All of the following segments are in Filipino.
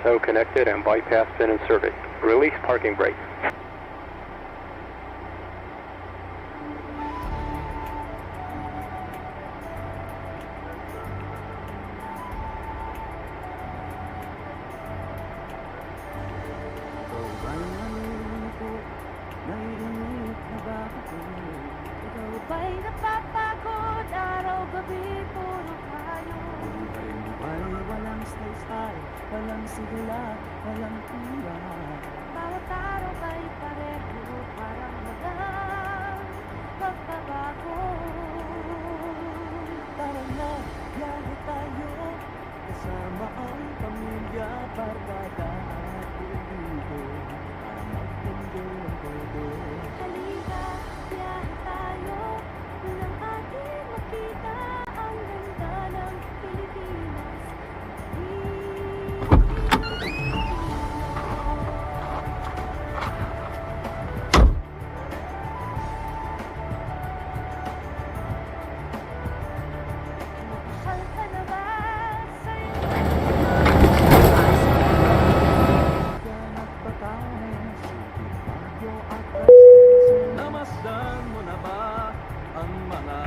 So connected and bypass pin inserted. Release parking brake. Walang sigla, walang pura. Bawat araw ay pareho, parang walang pagbabago. Tara na, biyahe tayo, kasama ang pamilya, barkada at kaibigan, para magmundo ng todo. Halika, biyahe tayo, unang ating makita ang ganda ng Pilipinas.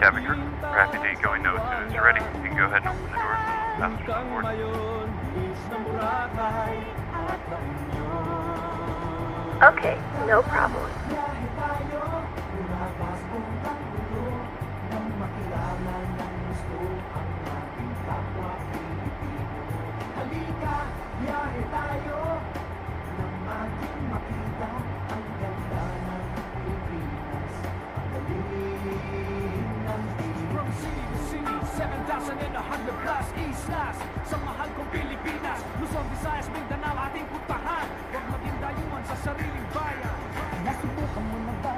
Cabin crew, Rapid 8 going no as soon as you're ready. You can go ahead and open the doors and passengers on board. Okay, no problem. From city to city, 7,100 plus islas sa mahal kong Pilipinas. Luzon, Visayas, Mindanao ating puntahan. Huwag maging dayuhan sa sariling bayan. Nasubukan mo na ba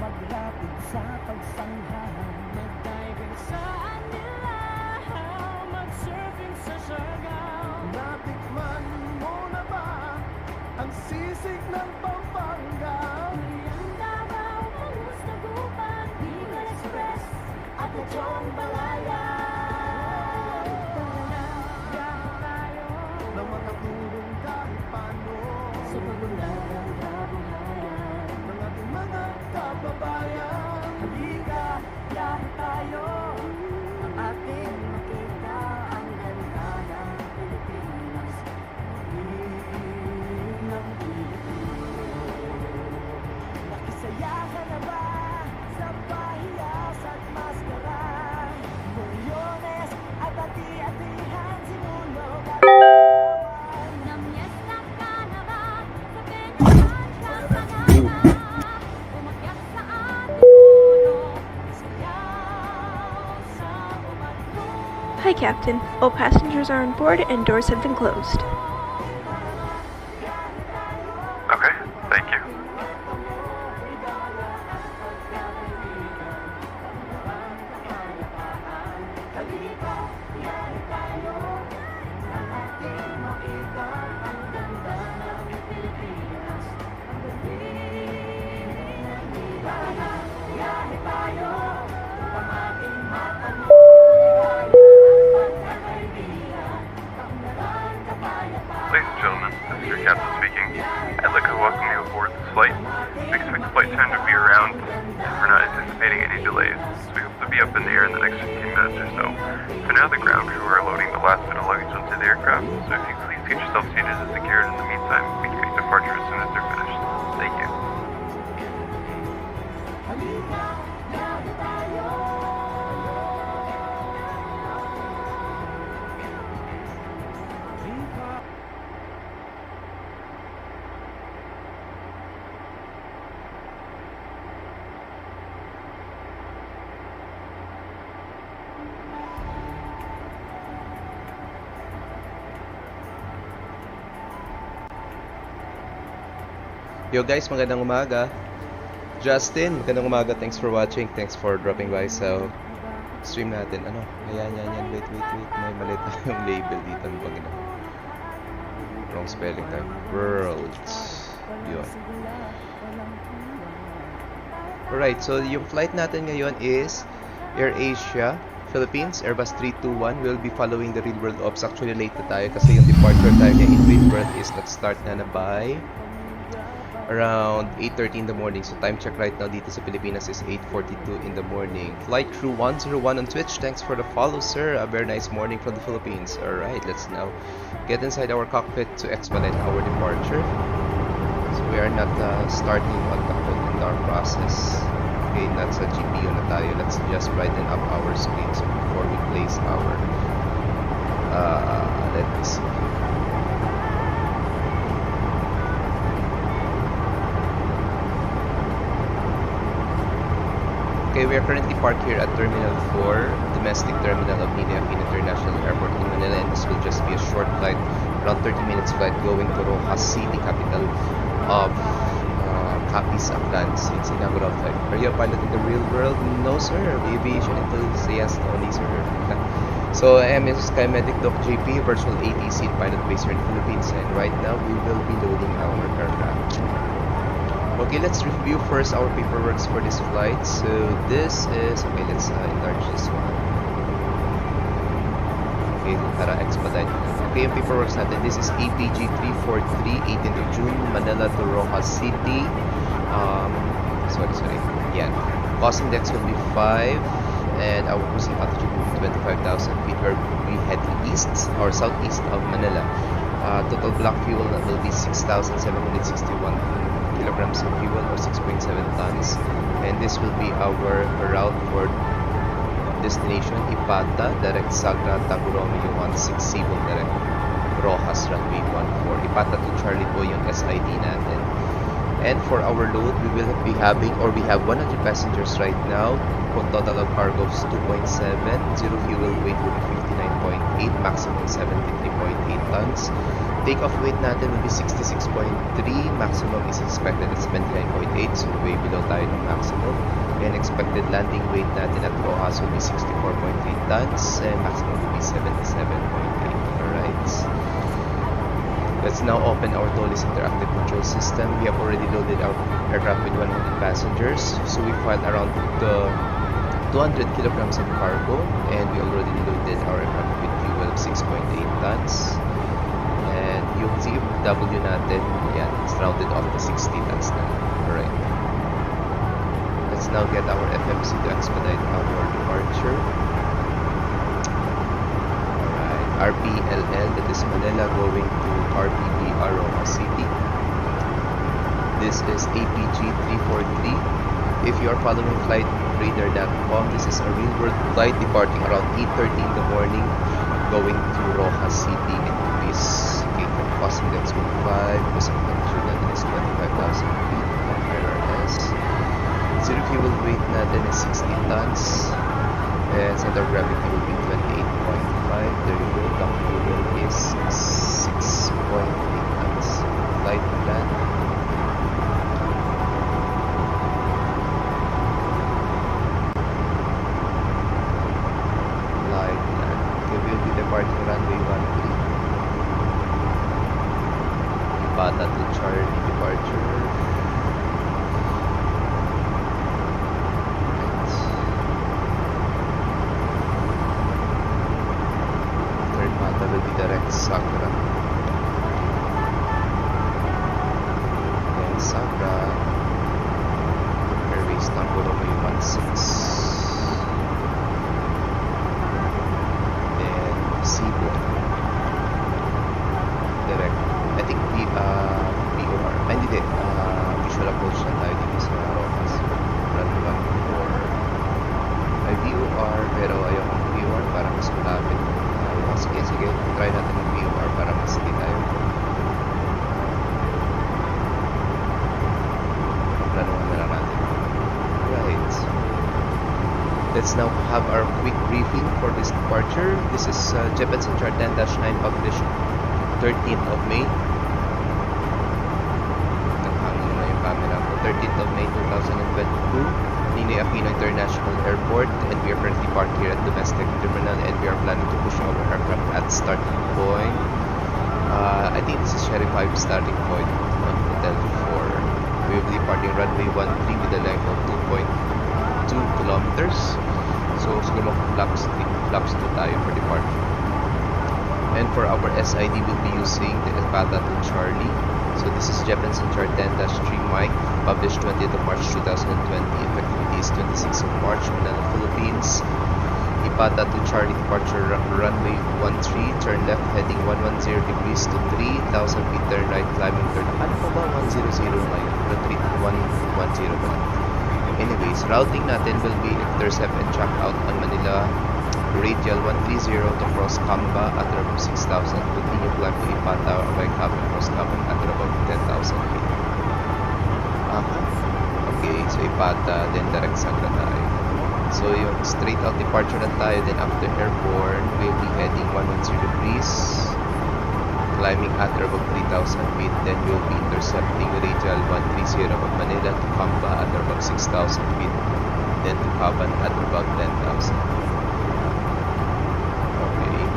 maglapit sa pagsanghahan? Mag-diving sa Anila, mag-surfing sa Siargao. Natikman mo na ba ang sisig ng Pampanga? Ang Davao, Manus, Tagupan, Bicol Express at Lechon Balaya. Tara na, biyahe tayo na makatulong kahit paano sa pagunlad ng kabuhayan ng ating mga kababayan. Halika, biyahe tayo, ang ating makita ang ganda ng Pilipinas. Ng Pilipinas. Nakisaya ka na ba sa pahiyas at maskara? Milyones at ati-atihan, sinulog at kawan. Namiesta ka na ba sa pedahan ng Panama? Umakyat sa ating puno, sayaw sa umatlo. Hi, Captain. All passengers are on board and doors have been closed. Okay, thank you. Ladies and gentlemen, this is your captain speaking. I'd like to welcome you aboard this flight. We expect the flight time to be around, and we're not anticipating any delays, so we hope to be up in the air in the next 15 minutes or so. For now, the ground crew are loading the last bit of luggage onto the aircraft, so if you please get yourself seated and secured in the meantime, we can make departure as soon as they're finished. Thank you. Yo guys, magandang umaga. Justin, magandang umaga. Thanks for watching. Thanks for dropping by sa stream natin. Ano? Ayan. Wait. May mali tayong label dito. Ano pag wrong spelling tayo. Worlds. Yun. Alright, so yung flight natin ngayon is AirAsia Philippines, Airbus 321. We'll be following the real world ops. Actually, late na tayo kasi yung departure tayo niya in real world is nag-start na by around 8:30 in the morning. So time check right now dito sa Pilipinas is 8:42 in the morning. Flight crew 101 on Twitch, thanks for the follow, sir. A very nice morning from the Philippines. Alright, let's now get inside our cockpit to expedite our departure. So we are not starting on the our process. Okay, that's a GPU na tayo. Let's just brighten up our screen so before we place our let me see. Okay, we are currently parked here at Terminal 4, domestic terminal of Ninoy Aquino International Airport in Manila, and this will just be a short flight, around 30 minutes flight going to Rojas City, capital of Capiz, Aklan. It's inaugural flight. Are you a pilot in the real world? No, sir. Aviation enthusiast only, sir. So, I am Sky Medic Doc JP, virtual ATC pilot based here in the Philippines, and right now we will be loading our aircraft. Okay, let's review first our paperwork for this flight. So this is, okay, let's enlarge this one. Okay, para expedite. Okay, yung paperwork natin. This is APG343, 18th of June, Manila to Rojas City. Sorry. Yeah. Crossing decks will be 5, and our cruising altitude will be 25,000 feet, where we head east or southeast of Manila. Total block fuel will be 6,761 kilograms of fuel or 6.7 tons, and this will be our route for destination Ipata, direct Sagra, Taguromeo 16 Civil, direct Rojas runway 14. Ipata to Charlie po yung SID natin. And for our load, we will be having, or we have 100 passengers right now. Total of cargo is 2.7, zero fuel weight will be 59.8, maximum 73.8 tons. Takeoff weight natin will be 66.3, maximum is expected at 79.8, so way below tayo ng maximum. And expected landing weight natin at Rojas will be 64.3 tons, and maximum will be 77.8. Alright. Let's now open our Dolly's interactive control system. We have already loaded our aircraft with 100 passengers, so we filed around 200 kilograms of cargo, and we already loaded our aircraft with fuel of 6.8 tons. And yung CW natin, yan, it's rounded off to 60 tons na. Alright. Let's now get our FMC to expedite our departure. Alright, RPLL, that is Manila going to RPVR City. This is APG343. If you are following flightradar.com, this is a real world flight departing around 8:30 in the morning, going to Rojas City in Capiz. Okay, crossing decks with 5, cruising altitude natin is 25,000 feet on IRS. Zero fuel weight natin is 60 tons, and center of gravity will be 28.5. There you go, dock fuel is 6.8 tons. Flight plan. Departing runway 13. Ipata to Charlie departure. Third Pata will be direct Sagra. Then Sagra. Airways Taguromeo 16. Direct. I think VOR. Hindi din. Visual approach na tayo dito sa Rojas. Runway 14. May VOR pero ayokong VOR para mas malapit. Sige. Try natin yung VOR para mas hindi tayo. Planuhan na lang natin. Right. Let's now have our quick briefing for this departure. This is Jeppesen Chart 10-9 published 13th of May. Naghangin na yung camera ko. 13th of May 2022. Ninoy Aquino International Airport, and we are currently parked here at domestic terminal, and we are planning to push our aircraft at starting point. I think this is Sherry 5 starting point on Hotel 4. We will be departing runway 13 with a length of 2.2 kilometers. So siguro flaps 2 tayo for departure. And for our SID, we'll be using the Ipata to Charlie. So this is Jepenson Chart 10-3 Mike, published 20th of March 2020. Effectivity is 26th of March, Manila, Philippines. Ipata to Charlie, departure runway 13, turn left heading 110 degrees to 3,000 feet, turn right climbing turn. Ano pa ba 100 ngayon? Retreat 110 ba? Anyways, routing natin will be intercept and check out on Manila Radial 130 to cross Kamba at above 6,000. Continue climb to Ipata by cabin cross Kamba at above 10,000 feet. Okay, so Ipata, then direct Sagra tayo. So yung straight out departure na tayo, then after airborne, we'll be heading 110 degrees, climbing at above 3,000 feet, then we'll be intercepting Radial 130 of Manila to Kamba at above 6,000 feet, then to Caban at above 10,000.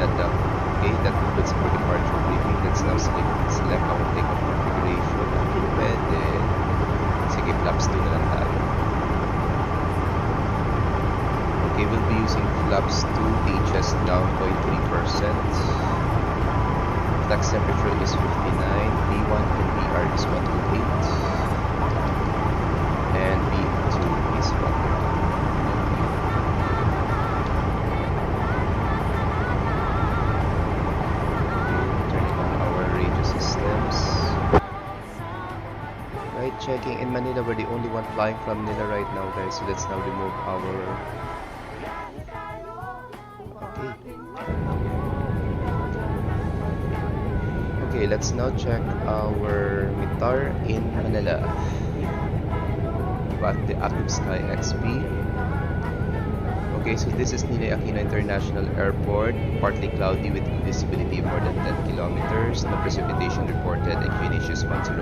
Okay, that concludes for departure briefing. Let's now select our takeoff configuration. Pwede. Sige, flaps 2 na lang tayo. Okay, we'll be using flaps 2, HS down 0.3%. Flex temperature is 59. B1 and BR is 128. And B2 is 130. Checking in Manila, we're the only one flying from Manila right now, guys. So let's now remove our. Okay, let's now check our METAR in Manila. Got the Active Sky XP. Okay, so this is Ninoy Aquino International Airport, partly cloudy with visibility of more than 10 kilometers. No precipitation reported. Inclination is 1010.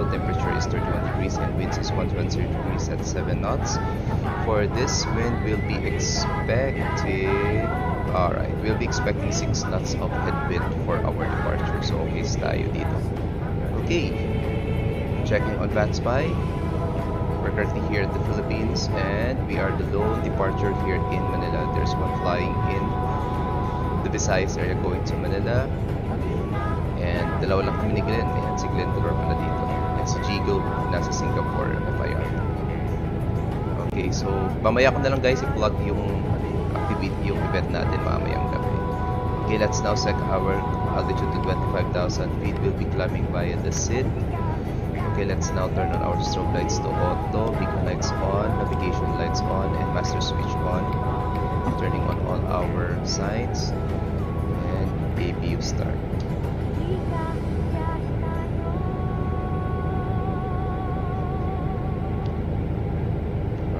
Temperature is 31 degrees and winds is 120 degrees at 7 knots. For this wind, we'll be expecting 6 knots of headwind for our departure. So okay, tayo dito. Okay, checking on VATSIM. We're currently here in the Philippines and we are the lone departure here in Manila. There's one flying in the Visayas area going to Manila. And dalawa lang kami ni Glenn. Ayan, si Glenn Dolor pala dito. And si Jigo nasa Singapore FIR. Okay, so mamaya ko na lang guys i-plug yung activity, yung event natin mamayang gabi. Okay, let's now set our altitude to 25,000 feet. We'll be climbing via the SID. Okay, let's now turn on our strobe lights to auto, beacon lights on, navigation lights on, and master switch on. Turning on all our signs, and APU start.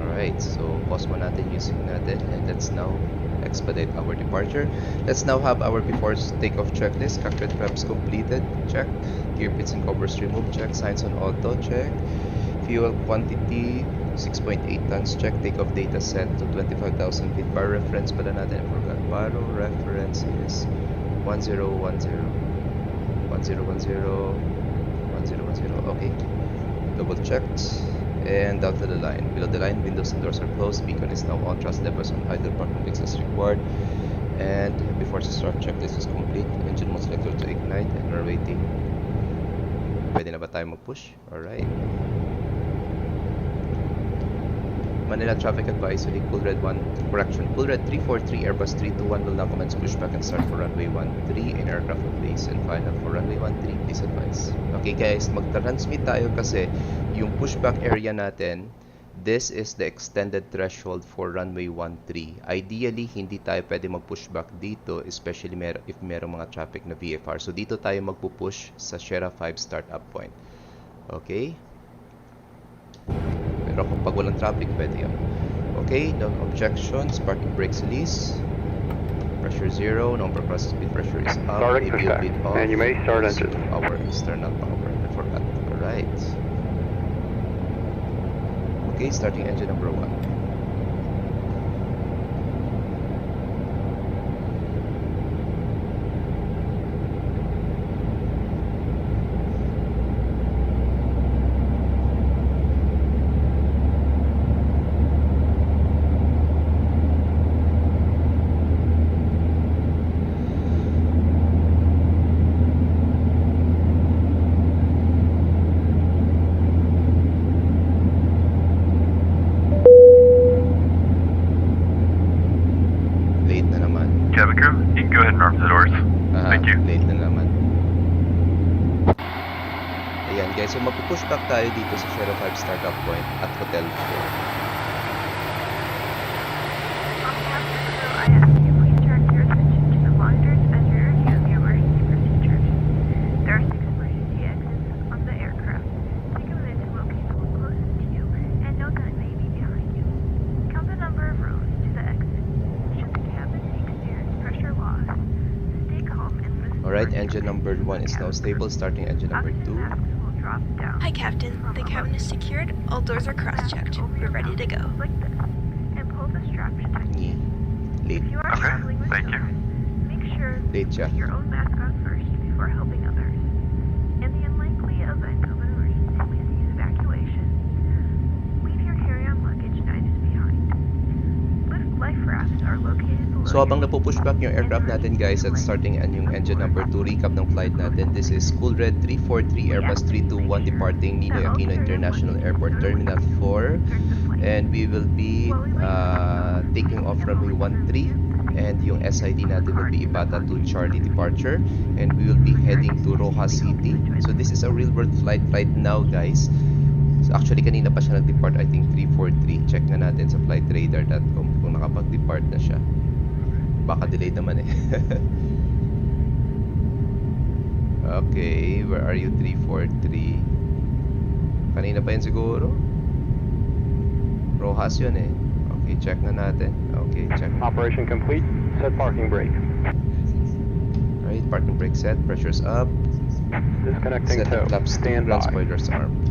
Alright, so pause mo natin using natin, and let's now expedite our departure. Let's now have our before takeoff checklist. Cockpit preps completed, check. Gear pits and covers removed, check. Signs on auto, check. Fuel quantity 6.8 tons, check. Takeoff data set to 25,000 feet. Bar reference pala natin, I forgot. Baro reference is 1010 1010 1010. Okay, double checked. And down to the line. Below the line, windows and doors are closed. Beacon is now on. Thrust levels on idle. Parking brakes as required. And before the start checklist is complete, engine mode selector to ignite, and we're waiting. Pwede na ba tayo mag-push? Alright. Manila traffic advisory, Pull Red 343 Airbus 321 will now commence pushback and start for runway 13 in aircraft of base and final for runway 13, please advise. Okay guys, mag-transmit tayo kasi yung pushback area natin, this is the extended threshold for runway 13. Ideally, hindi tayo pwede mag-pushback dito, especially if merong mga traffic na VFR. So dito tayo magpupush sa Sierra 5 startup point. Okay? Pero kung pag walang traffic, pwede yun. Okay, no objections. Parking brakes release. Pressure 0. Number process speed pressure is up. Start ABO exercise. bid off. And you may start engine. Our external power. I forgot. Alright. Okay, starting engine number 1. cabin crew, you can go ahead and arm the doors. Thank you. Late na naman. Ayan guys, so magpupush back tayo dito sa Shadow 5 startup point at Hotel 4. Alright, engine number 1 is now stable, starting engine number 2. Hi, Captain. The cabin is secured. All doors are cross-checked. We're ready to go. Late. Okay, thank you. Late siya. Your own mask on first before helping others. In the unlikely event of an emergency, please use evacuation. Leave your carry-on luggage 9 is behind. Lift life rafts are located below. So habang napupush back yung aircraft natin guys at starting yung engine number 2, recap ng flight natin. This is Wolrd 343 Airbus 321 departing Ninoy Aquino International Airport Terminal 4. And we will be taking off runway 13. And yung SID natin will be Ibata to Charlie departure. And we will be heading to Rojas City. So this is a real world flight right now guys. So actually kanina pa siya nag-depart, I think 343. Check na natin sa flightradar.com kung nakapag-depart na siya. Baka delayed naman eh. Okay, where are you 343? Kanina pa yun siguro? Rojas yun eh. Okay, check na natin. Okay, check. Operation complete. Set parking brake. Right, parking brake set. Pressure's up. Disconnecting Set tow. flaps 2, Stand ground by. spoilers armed.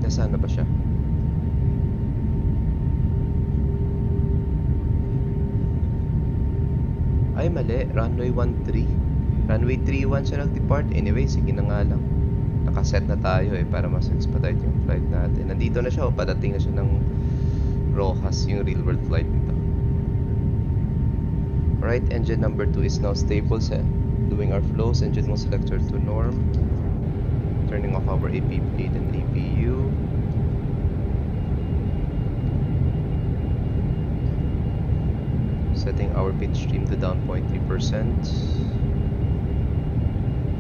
Nasaan na ba siya? Ay mali, runway 13. Runway 31 siya nag-depart. Anyway, sige na nga lang. Nakaset na tayo eh para mas expedite yung flight natin. Nandito na siya o padating na siya ng Rojas, yung real world flight nito. Alright, engine number 2 is now stable. Doing our flows, engine mode selector to norm. Turning off our AP8 and APU. Setting our pitch stream to down 0.3%.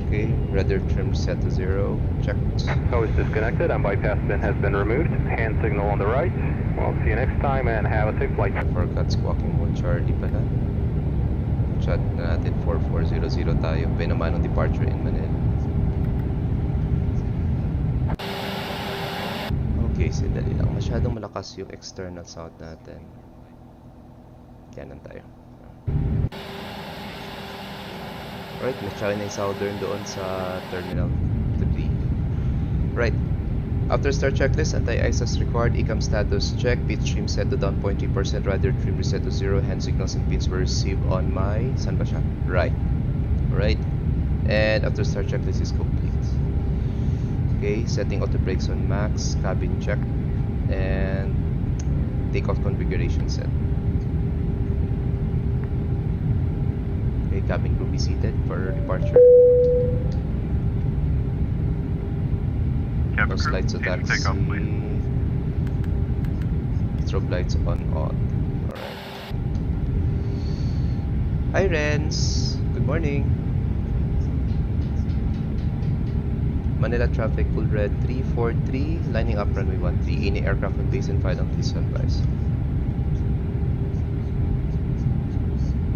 Okay, rudder trim set to 0. Checked. Hose disconnected and bypass bin has been removed. Hand signal on the right. Well, see you next time and have a safe flight. Forgot squawking mode Charlie pala. Chat na natin 4400 tayo. Pinamanong departure in Manila. Okay, sandali lang. Masyadong malakas yung external sound natin. Kanan tayo. Right, may China Southern doon sa Terminal 3. Right. After start checklist, anti-ice as required, ECAM status check, pitch trim set to down 0.3%, rudder trim reset to 0, hand signals and pins were received on my... Saan ba siya? Right. Right. And after start checklist is complete. Okay, setting auto brakes on max, cabin check, and takeoff configuration set. Okay, cabin crew be seated for departure. Cabin First crew, lights to please taxi. take off, please. Strobe lights on. Alright. Hi Renz. Good morning. Manila traffic Wolrd 343, lining up runway 13. Any aircraft on base and final, please advise.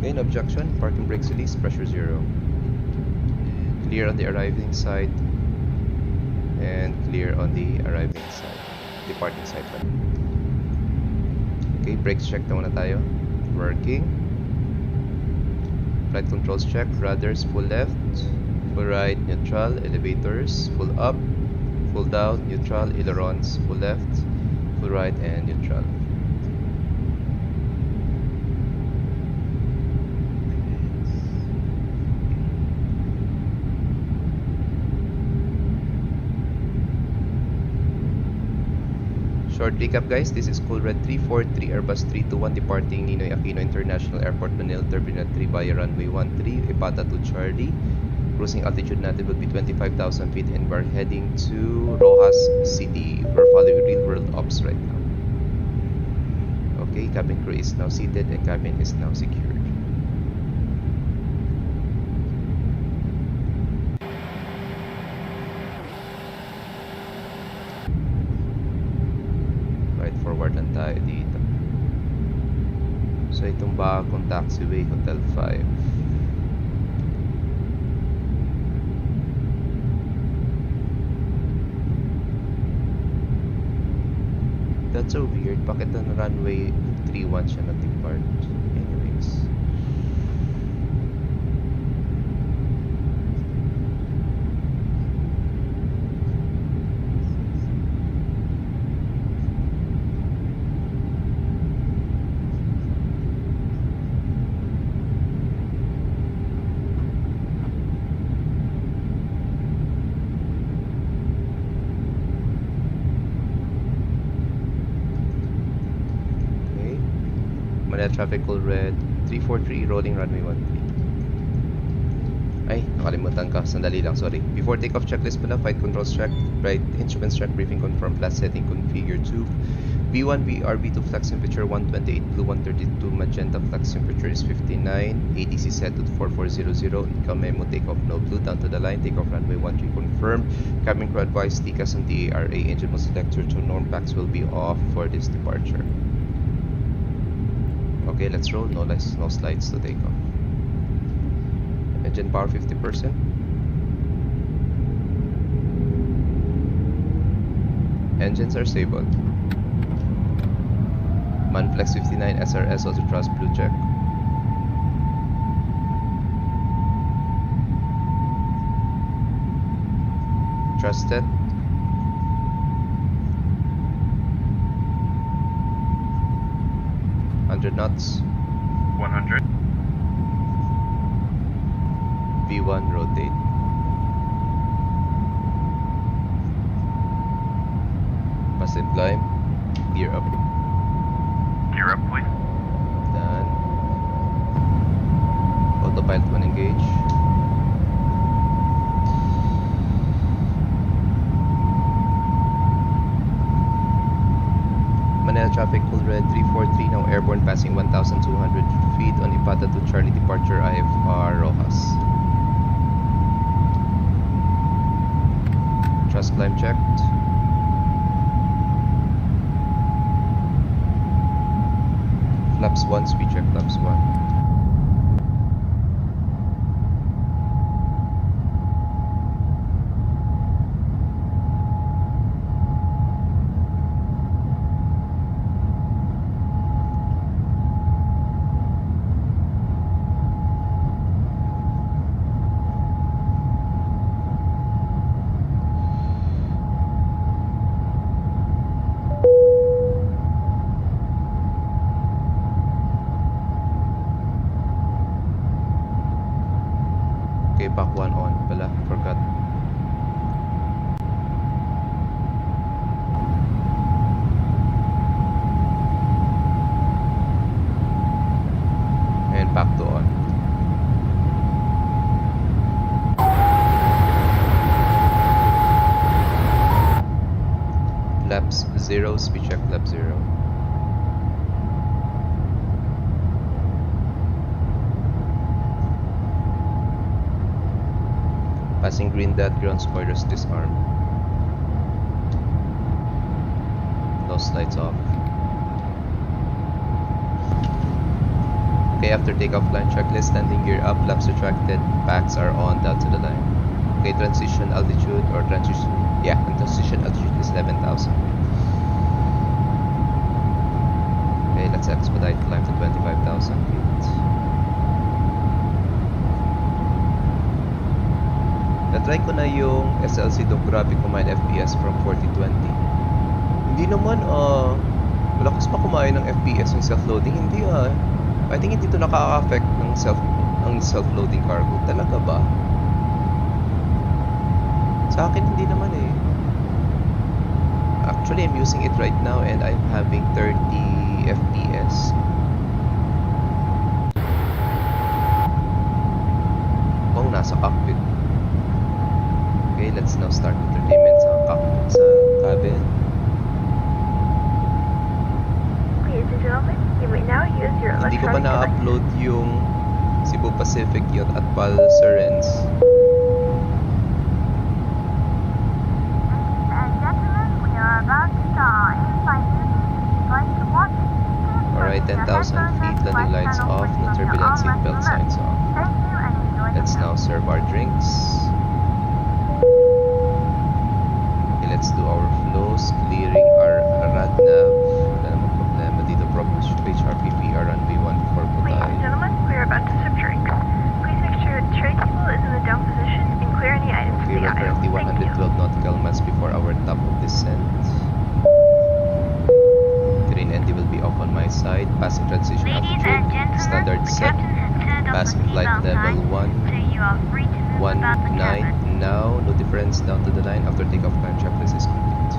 Okay, no objection. Parking brakes release, pressure 0. Clear on the arriving side. And clear on the arriving side. Departing side pala. Okay, brakes check na muna tayo. Working. Flight controls check. Rudders full left. Full right, neutral, elevators, full up, full down, neutral, ailerons, full left, full right, and neutral. Short recap guys, this is Wolrd 343 Airbus 321 departing Ninoy Aquino International Airport Manila Terminal 3 via runway 13, Ipata to Charlie. Cruising altitude natin would be 25,000 feet and we're heading to Rojas City. We're following real world ops right now. Okay, cabin crew is now seated and cabin is now secured. Right forward lang tayo dito. So itong bagong taxiway, Hotel 5. That's so weird. Bakit ang runway 31 siya nag-depart? Anyways. Traffic Wolrd 343 rolling runway 13. Ay, nakalimutan ka. Sandali lang, sorry. Before takeoff checklist pala, flight controls check, right instruments check, briefing confirm, flat setting configure 2. V1, VR, V2 flex temperature 128, blue 132, magenta flex temperature is 59, ATC set to 4400, ikaw memo takeoff no blue down to the line, takeoff runway 13 confirmed, cabin crew advised, TCAS on TARA, engine mode selector to norm packs will be off for this departure. Okay, let's roll. No slides to take off. Engine power 50%. Engines are stable. Manflex 59 SRS also trust blue check. Trusted. Knots. 100. V1 rotate. Passive climb. Gear up. Gear up, please. Done. Autopilot 1 engage. Manila traffic Wolrd 343 now airborne passing 1,200 feet on Ipata to Charlie departure IFR Rojas. Thrust climb checked. Flaps 1, speed check flaps 1. Back 1 on pala, forgot. And back to on. Flaps 0, speed check flap 0. Passing green dot, ground spoilers disarmed. Those lights off. Okay, after takeoff line checklist, landing gear up, flaps retracted, packs are on down to the line. Okay, transition altitude or transition altitude is 11,000. Okay, let's expedite climb to 25,000 feet. Na-try ko na yung SLC dog graphic command FPS from 4020. Hindi naman malakas pa kumain ng FPS yung self-loading. Hindi I think hindi ito nakaka-affect ng self-loading cargo. Talaga ba? Sa akin hindi naman eh. Actually, I'm using it right now and I'm having 30 FPS. Kung nasa cockpit. Okay, let's now start entertainment sa cabin. Ladies and gentlemen, you may now use your Hindi ko pa electronic devices. na-upload yung Cebu Pacific yacht at Pal Surens. Alright, 10,000 feet, landing lights off, no turbulence, seatbelt signs off. Let's now serve our drinks. Okay, let's do our flows, clearing our radnav. Wala namang problema dito. Progress page RPVR runway 14 po Ladies tayo. and gentlemen, we are about to sip drinks. Please make sure the tray table is in the down position and clear any items Okay, in the we're aisle. currently Thank you. 112 nautical miles before our top of descent. Green ND will be off on my side. Passing transition altitude, standard set. Passing flight level 119 now. No difference down to the line. After takeoff, climb checklist is complete.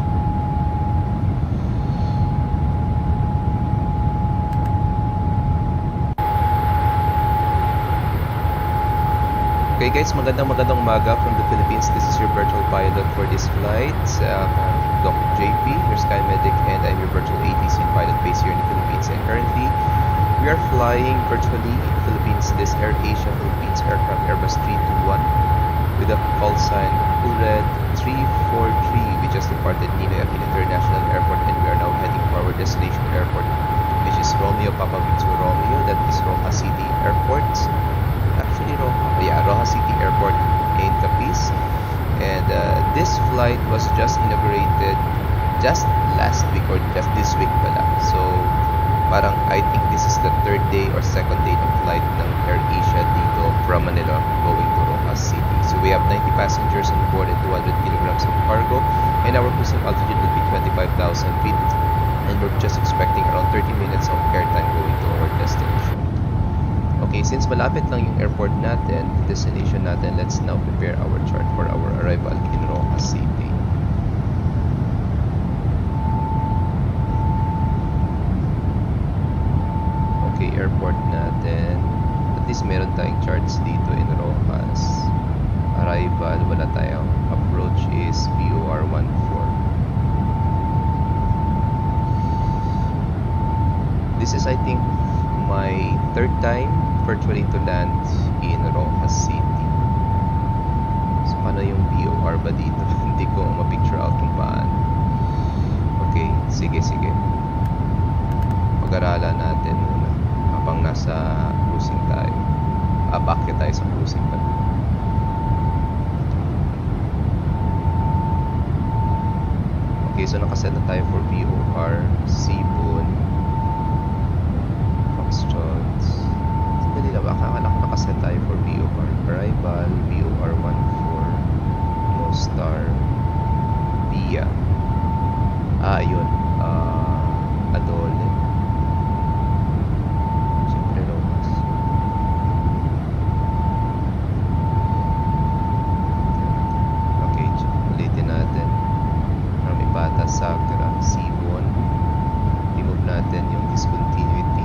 Okay guys, magandang umaga from the Philippines. This is your virtual pilot for this flight. Doc JP, your Sky Medic, and I'm your virtual ATC and pilot based here in the Philippines. And currently, we are flying virtually in the Philippines this Air Asia Philippines aircraft Airbus 321 with a call sign Wolrd 343. We just departed Ninoy Aquino International Airport and we are now heading for our destination airport, which is Romeo Papa Victor Romeo. That is Rojas City Airport. Actually, Rojas City Airport in Capiz. And this flight was just inaugurated just last week or just this week pala. So, parang I think this is the third day or second day ng flight ng Air Asia dito from Manila going to Rojas City. So, we have 90 passengers on board and 200 kilograms of cargo. And our cruising altitude will be 25,000 feet. And we're just expecting around 30 minutes of airtime going to our destination. Okay, since malapit lang yung airport natin, destination natin, let's now prepare our chart for our arrival in Rojas City. Okay, airport natin. At least meron tayong charts dito in Rojas. Arrival, wala tayong. Approach is VOR 14. This is, I think, my third time virtually to land in Rojas City. So, paano yung VOR ba dito? Hindi ko ma-picture out kung paano. Okay, sige. Pag-aralan natin muna habang nasa cruising tayo. Bakit tayo sa cruising pa? Okay, so nakaset na tayo for VOR, Cebu, Foxtrot. Dali lang, akala ko nakaset tayo for VOR. Arrival, VOR 14, No Star, Via. Ayun. Adole. Siyempre, Rojas. Okay, ulitin natin. Marami bata, Sagra, Sibon. Remove natin yung discontinuity.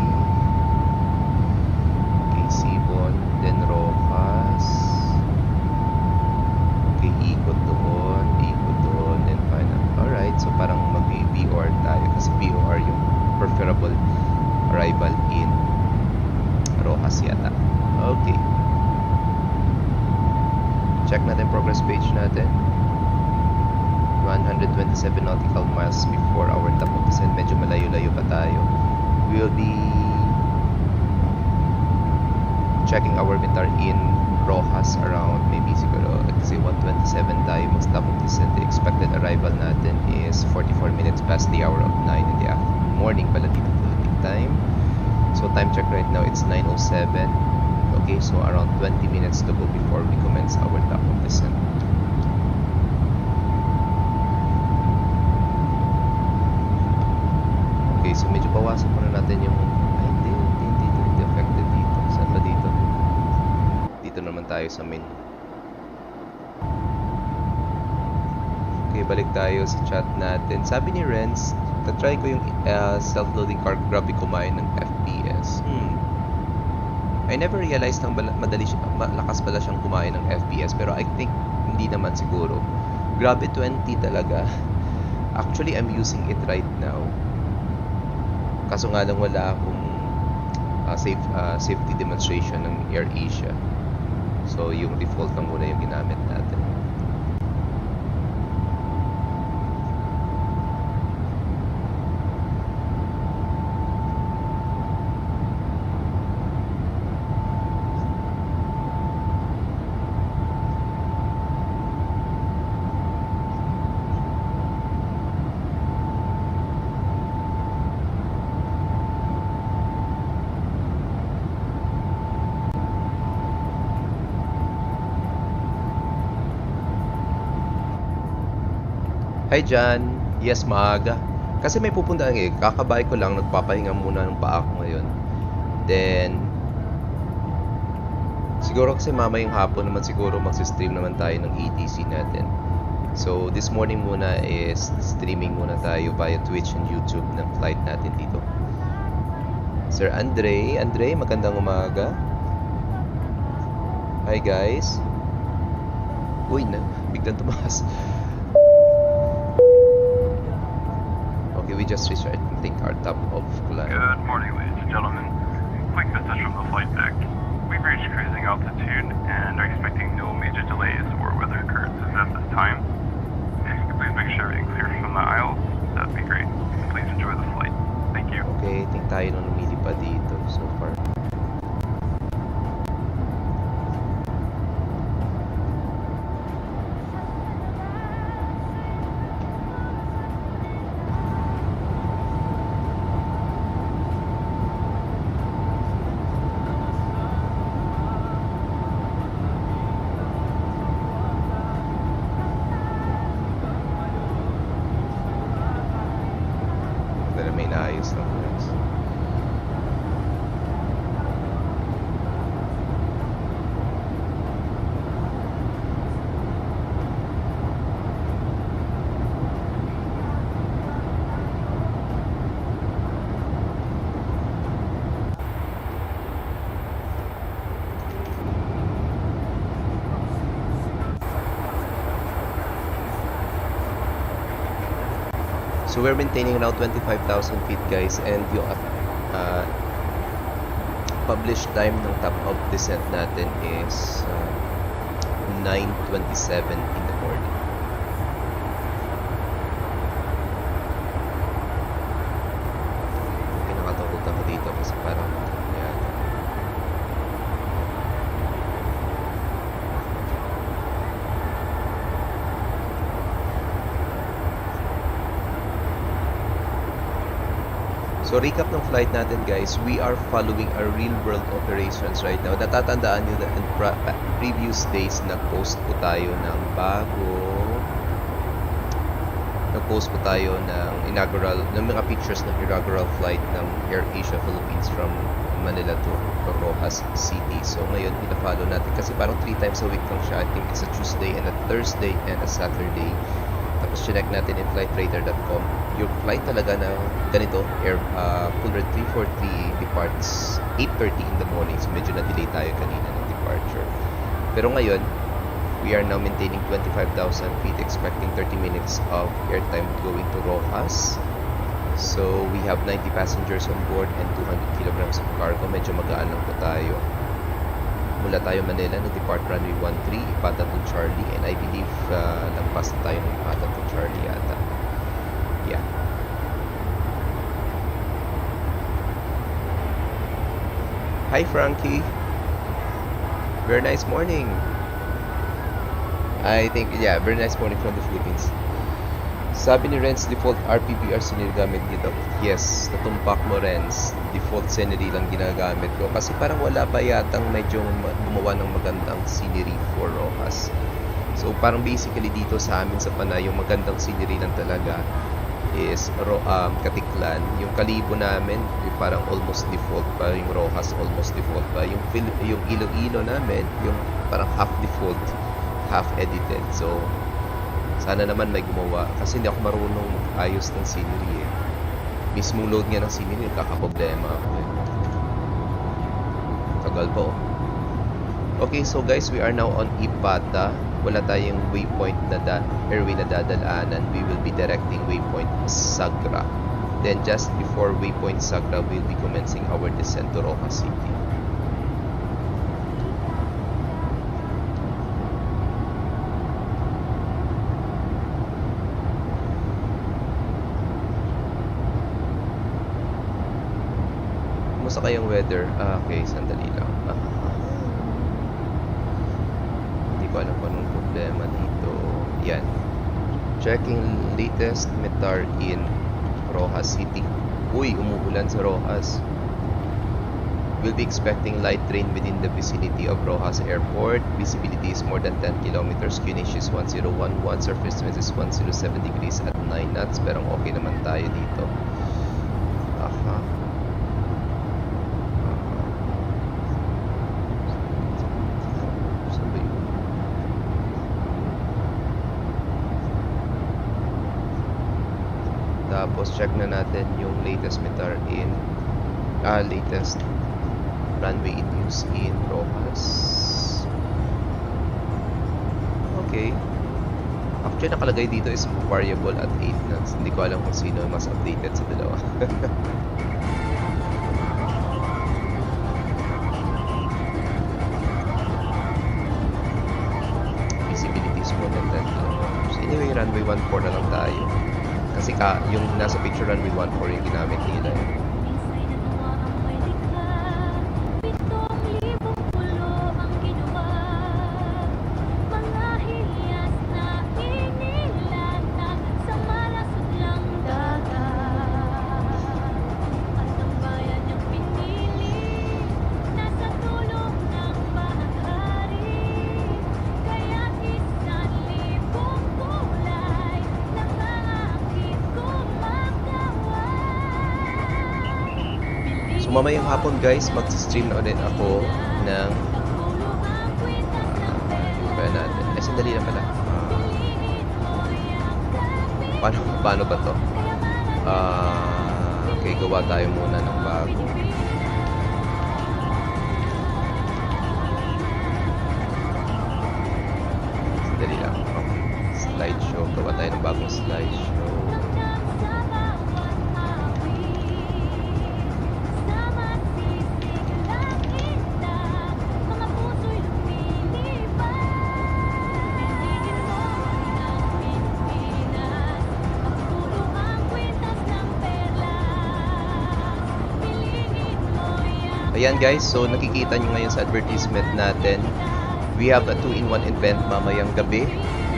Sibon, then Rojas. Okay, ikot doon, then final. Alright, so parang mag-VOR tayo kasi VOR yung preferable arrival in Rojas yata. Okay. Check natin progress page natin. 127 nautical miles before our top of descent. Medyo malayo-layo pa tayo. We will be checking our METAR in Rojas around maybe siguro kasi 127 tayo mag stop of descent. The expected arrival natin is 44 minutes past the hour of 9 in the morning pala dito Philippine time. So time check right now it's 9:07. Okay, so around 20 minutes to go before we commence our top of descent. Okay, so medyo bawasan muna natin yung hindi affected dito. Saan ba dito? Dito naman tayo sa main. Okay, balik tayo sa chat natin. Sabi ni Renz, na-try ko yung self-loading car, grabe kumain ng FPS. I never realized na malakas pala siyang kumain ng FPS, pero I think hindi naman siguro. Grabe 20 talaga. Actually, I'm using it right now. Kaso nga lang wala akong safety demonstration ng AirAsia. So, yung default lang muna yung ginamit natin. Hi Jan, yes maaga. Kasi may pupuntahan kakabay ko lang, nagpapahinga muna ng paa ko ngayon. Then, siguro kasi mamayang hapon naman siguro magsistream naman tayo ng ATC natin. So, this morning muna is streaming muna tayo via Twitch and YouTube ng flight natin dito. Sir Andre, magandang umaga. Hi guys. Uy, biglang tumakas. Okay, we just reached, I think, our top of climb. Good morning, ladies and gentlemen. Quick message from the flight deck. We've reached cruising altitude and are expecting no major delays or weather occurrences at this time. If you could please make sure everything clears from the aisles, that'd be great. Please enjoy the flight. Thank you. Okay, think tayo nung lumilipad dito so far. May naayos lang guys. So we're maintaining around 25,000 feet guys, and yung published time ng top of descent natin is 9:27 in the morning. Okay, nakatungkot ako dito kasi parang yan. So recap ng flight natin guys, we are following our real world operations right now. Natatandaan nyo na in previous days nag-post po tayo ng nag-post po tayo ng mga pictures ng inaugural flight ng AirAsia Philippines from Manila to Rojas City. So ngayon, pina-follow natin kasi parang 3 times a week lang siya. I think it's a Tuesday and a Thursday and a Saturday. Tapos check natin in flightradar.com. Your flight talaga na ganito, Wolrd 343 departs 8:30 in the morning. So medyo na-delay tayo kanina ng departure. Pero ngayon, we are now maintaining 25,000 feet, expecting 30 minutes of airtime going to Rojas. So we have 90 passengers on board and 200 kilograms of cargo. Medyo magaan lang po tayo. Mula tayo Manila, nag-depart runway 13, Ipatan to Charlie, and I believe lampas na tayo ng Ipatan to Charlie yata. Yeah. Hi Frankie. Very nice morning. I think, yeah, very nice morning from the Philippines. Sabi ni Renz, default RPVR sinagamit dito. Yes, natumpak mo Renz. Default scenery lang ginagamit ko. Kasi parang wala pa yatang medyo gumawa ng magandang scenery for Rojas. So parang basically dito sa amin sa Panay, yung magandang scenery lang talaga is Katiklan. Yung Kalibo namin, yung parang almost default pa. Yung Rojas almost default pa. Yung Iloilo namin, yung parang half default, half edited. So Sana naman may gumawa. Kasi hindi ako marunong ayos ng scenery eh. Mismong load nga ng scenery, kakaproblema ako eh. Tagal pa oh. Okay, so guys, we are now on Ipata. Wala tayong waypoint na airway na dadalaanan. We will be directing waypoint Sagra. Then just before waypoint Sagra, we'll be commencing our descent to Roca City. Kumusta kayong weather? Okay, sandali lang. Hindi ko alam kung anong problema dito. Yan. Checking latest METAR in Rojas City. Uy, umuulan sa Rojas. We'll be expecting light rain within the vicinity of Rojas Airport. Visibility is more than 10 kilometers. QNH is 1011. Surface wind is 107 degrees at 9 knots. Pero okay naman tayo dito. Tapos check na natin yung latest METAR in latest runway in use in Rojas. Okay. Actually nakalagay dito is variable at 8 knots. Hindi ko alam kung sino mas updated sa dalawa. Visibility is more than 10 kilometers. Anyway, runway 14 na lang tayo. Kasi yung nasa picture runway 14 yung ginamit nila. So mamayang hapon guys, mag-stream na ulit ako ng kaya natin. Sandali lang pala. Paano ba to? Okay, gawa tayo muna ng bago. Sandali lang. Okay. Slideshow. Gawa tayo ng bagong slideshow. Ayan guys, so nakikita nyo ngayon sa advertisement natin, we have a 2-in-1 event mamayang gabi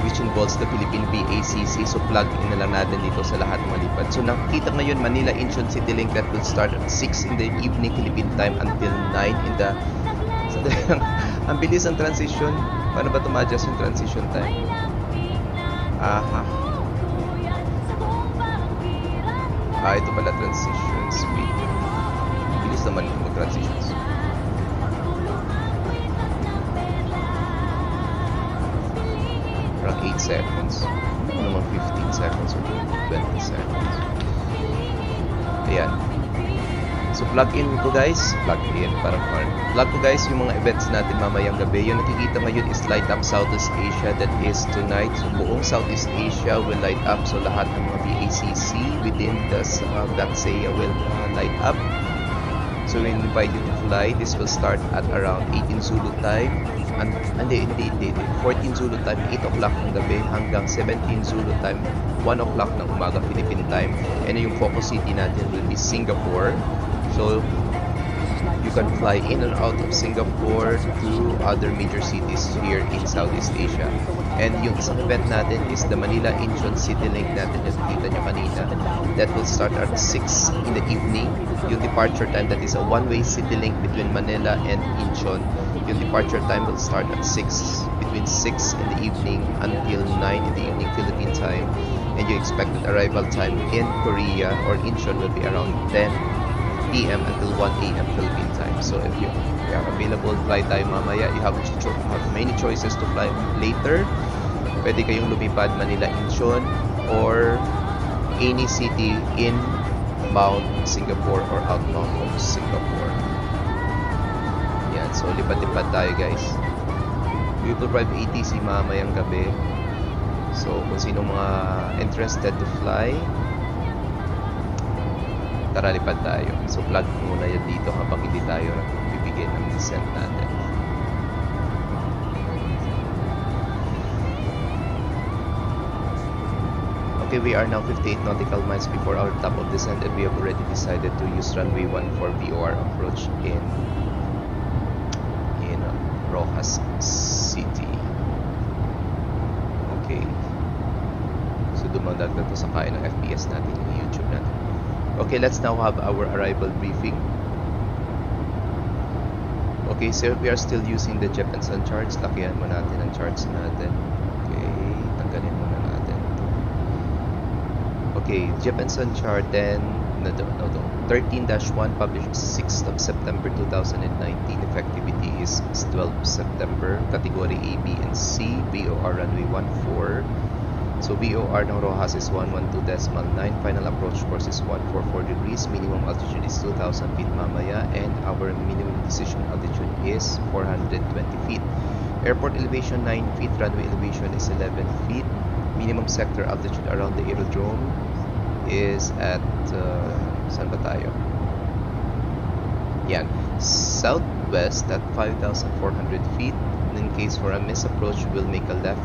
which involves the Philippine VATSIM. So plug in na lang natin dito sa lahat ng malipad. So nakikita ngayon Manila Incheon City Link that will start at 6 in the evening Philippine time until 9 in the... Ang bilis ang transition. Paano ba ito-adjust yung transition time? Ito pala transition speed. Bilis naman ito mag-transitions. Around 8 seconds. Ano naman 15 seconds or 20 seconds. Ayan. So plug in ko guys. Plug in, parang hard. Plug ko guys yung mga events natin mamayang gabi. Yung nakikita ngayon is Light Up Southeast Asia. That is tonight. So buong Southeast Asia will light up. So lahat ng mga VATSIM within the VATSIM will light up. So we invite you to fly. This will start at around 18 Zulu time. Hindi. 14 Zulu time, 8 o'clock ng gabi hanggang 17 Zulu time, 1 o'clock ng umaga Philippine time. And yung focus city natin will be Singapore. So you can fly in and out of Singapore to other major cities here in Southeast Asia. And yung isang event natin is the Manila Incheon City Link natin yung nakita nyo kanina. That will start at 6 in the evening. Yung departure time, that is a one-way city link between Manila and Incheon. Yung departure time will start at 6, between 6 in the evening until 9 in the evening Philippine time. And your expected arrival time in Korea or Incheon will be around 10 p.m. until 1 a.m. Philippine time. So if you are available, fly tayo mamaya. You have many choices to fly later. Pwede kayong lumipad Manila Incheon or any city inbound Singapore or outbound of Singapore. Yan, so lipad-lipad tayo guys. We will drive ATC mamayang gabi. So kung sino mga interested to fly, tara lipad tayo. So plug muna yan dito habang hindi tayo bibigyan ng descent natin. Okay, we are now 58 nautical miles before our top of descent and we have already decided to use runway 14 VOR approach in Rojas City. Okay. So dumadag na to sa kain ng FPS natin yung YouTube natin. Okay, let's now have our arrival briefing. Okay, so we are still using the Jeppesen charts. Lakihan mo natin ang charts natin. Okay, tanggalin muna natin. Okay, Jeppesen chart 13-1 published 6th of September 2019. Effectivity is 12 September. Category A, B, and C. VOR runway 14. So VOR ng Rojas is 112.9. Final approach course is 144 degrees. Minimum altitude is 2,000 feet mamaya. And our minimum decision altitude is 420 feet. Airport elevation 9 feet. Runway elevation is 11 feet. Minimum sector altitude around the aerodrome is at saan ba tayo? Yan, southwest at 5,400 feet. In case for a misapproach, we'll make a left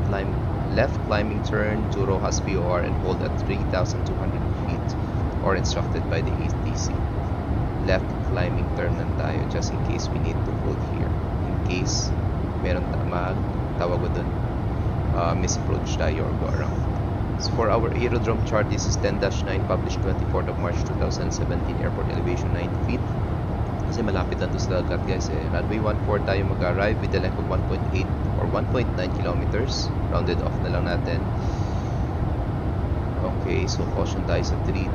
climbing turn to Rojas VOR and hold at 3,200 feet or instructed by the ATC. Left climbing turn lang tayo just in case we need to hold here. In case meron tawag ko dun misapproach tayo or go around. So for our aerodrome chart, this is 10-9 published 24th of March 2017. Airport elevation 9 feet. Kasi malapit lang to sa dagat guys eh. Runway 14 tayo mag-arrive with a length of 1.8 or 1.9 kilometers. Rounded off na lang natin. Okay, so caution tayo sa 3-2.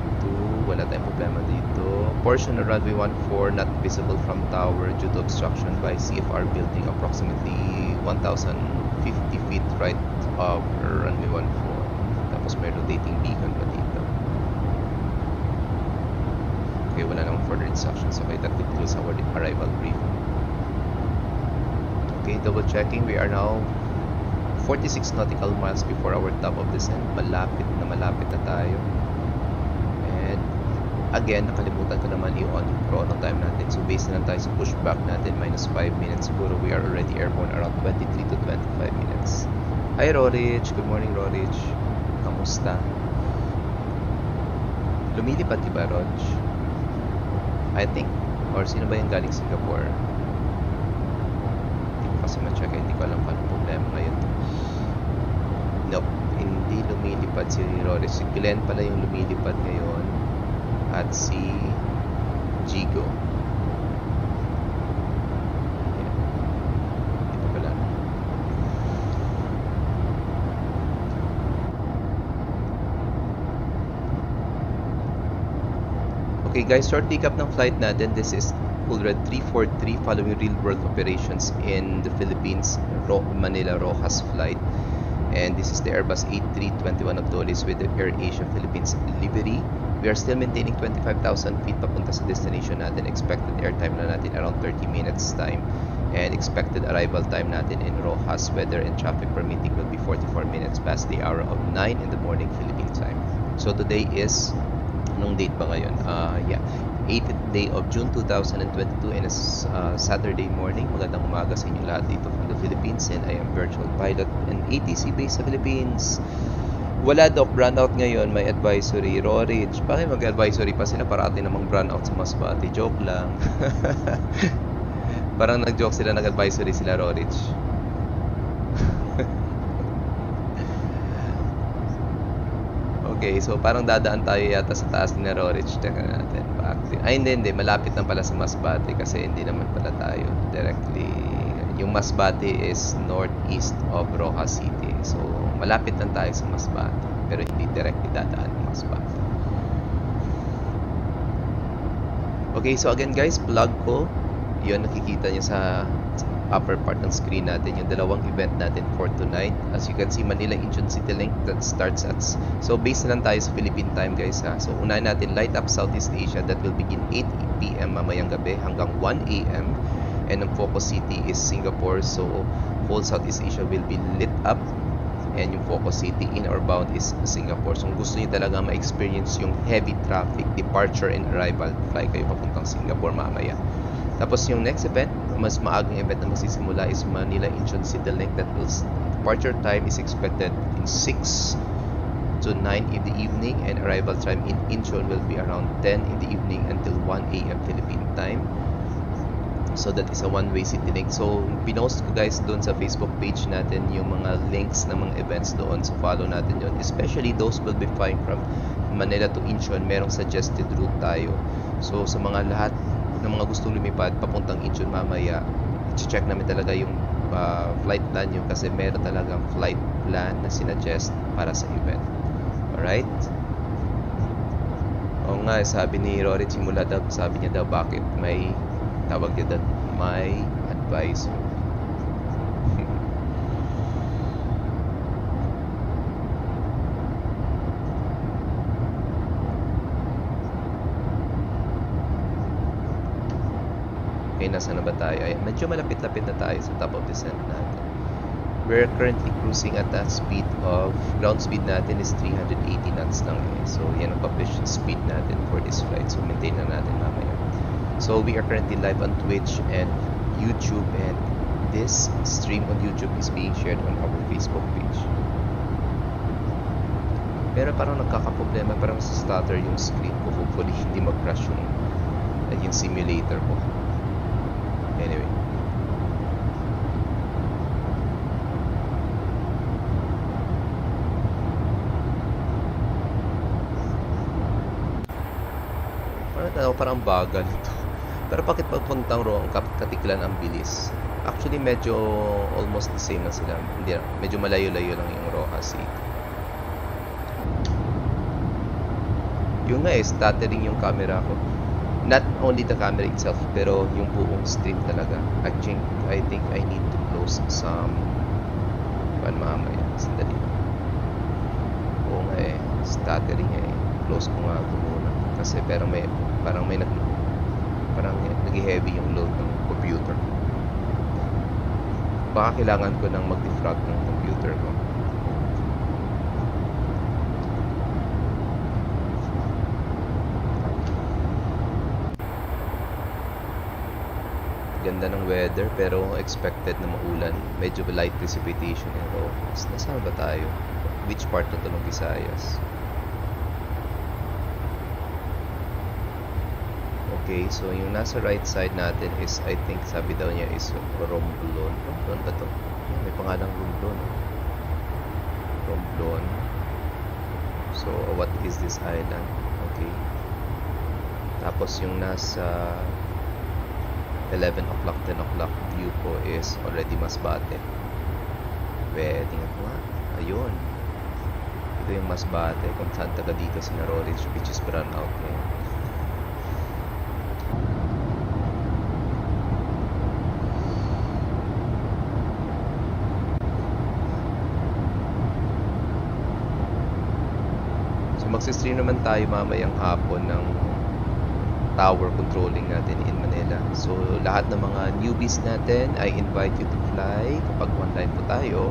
Wala tayong problema dito. Portion of runway 14 not visible from tower due to obstruction by CFR building approximately 1,050 feet right of runway 14. Tapos may rotating beacon pa dito. Okay, wala namang further instructions. Okay, that concludes our arrival briefing. Okay, double checking. We are now 46 nautical miles before our top of descent. Malapit na tayo. And again, nakalimutan ko naman i-on yung chrono time natin. So based na lang tayo sa pushback natin, minus 5 minutes. Siguro we are already airborne around 23 to 25 minutes. Hi Rorich! Good morning Rorich! Kamusta? Lumilipad diba Rog? I think. Or sino ba yung galing Singapore? Hindi ko kasi ma-check. Hindi ko alam kung anong problema ngayon. Nope. Hindi lumilipad si Rorich. Si Glenn pala yung lumilipad ngayon. At si Jigo. Ito pala. Okay guys, short recap ng flight natin. This is Wolrd 343 following real-world operations in the Philippines, Manila Rojas flight. And this is the Airbus A321 of Dulles with the AirAsia Philippines livery. We are still maintaining 25,000 feet papunta sa destination natin. Expected airtime na natin around 30 minutes time. And expected arrival time natin in Rojas, weather and traffic permitting, will be 44 minutes past the hour of 9 in the morning Philippine time. So today is, anong date ba ngayon? 8th day of June 2022 and it's Saturday morning. Magandang umaga sa inyong lahat dito from the Philippines, and I am virtual pilot and ATC based sa Philippines. Wala doc, brownout ngayon, may advisory. Rorich, bakit mag-advisory pa sila? Parati namang brownout sa Masbate. Joke lang. Parang nag-joke sila, nag-advisory sila Rorich. Okay, so parang dadaan tayo yata sa taas ni Rorich. Teka natin. Ay, hindi. Malapit lang pala sa Masbate kasi hindi naman pala tayo directly. Yung Masbate is northeast of Rojas City. So, malapit lang tayo sa Masbate. Pero hindi directly dadaan ng Masbate. Okay, so again guys, plug ko. Yun, nakikita nyo sa upper part ng screen natin yung dalawang event natin for tonight. As you can see, Manila Incheon City Link that starts at, so based na lang tayo sa Philippine time guys ha. So unahin natin Light Up Southeast Asia that will begin 8 p.m. mamayang gabi hanggang 1 a.m. And ang focus city is Singapore, so whole Southeast Asia will be lit up. And yung focus city in or bound is Singapore. So kung gusto niyo talaga ma-experience yung heavy traffic, departure and arrival, fly kayo papuntang Singapore mamaya. Tapos yung next event, mas maagang event na magsisimula is Manila Incheon City Link that will departure time is expected in 6 to 9 in the evening, and arrival time in Incheon will be around 10 in the evening until 1 a.m. Philippine time. So that is a one-way city link. So pinost ko guys doon sa Facebook page natin yung mga links ng mga events doon. So follow natin yun. Especially those will be flying from Manila to Incheon. Merong suggested route tayo. So sa mga lahat ng mga gustong lumipad papuntang Incheon mamaya, i-check namin talaga yung flight plan nyo kasi meron talagang flight plan na sinuggest para sa event. Alright? Oo nga, sabi ni Rory simula daw, sabi niya daw bakit may tawag niya doon, may advisor. Okay, nasa na ba tayo? Ay, medyo malapit-lapit na tayo sa top of descent natin. We're currently cruising at a speed of, ground speed natin is 380 knots lang eh. So, yan ang published speed natin for this flight. So, maintain na natin mamaya. So we are currently live on Twitch and YouTube, and this stream on YouTube is being shared on our Facebook page. Pero parang nagkakaproblema, parang stutter yung screen ko. Hopefully hindi mag-crash yung simulator ko. Anyway. Parang bagal ito. Pero bakit pagpuntang Ro ang Katiklan ang bilis? Actually, medyo almost the same na sila. Hindi, medyo malayo-layo lang yung Roa City. Yung nga stuttering yung camera ko. Not only the camera itself, pero yung buong stream talaga. I think I need to close some mamaya. Sandali. Oo nga stuttering Close ko nga ito muna. Kasi parang may nag-heavy yung load ng computer. Baka kailangan ko nang mag-defrag ng computer ko. Ganda ng weather pero expected na maulan. Medyo light precipitation in Rojas. Nasaan ba tayo? Which part na ito ng Visayas? Okay, so yung nasa right side natin is, I think, sabi daw niya is Romblon. Romblon ba ito? May pangalang Romblon. Romblon. So, what is this island? Okay. Tapos yung nasa 11 o'clock, 10 o'clock view ko is already Masbate. Pwede nga po nga. Ayun. Ito yung Masbate kung saan taga dito si Narorich, which is brown out ngayon. Magsistream naman tayo mamayang hapon ng tower controlling natin in Manila. So lahat ng mga newbies natin, I invite you to fly kapag online po tayo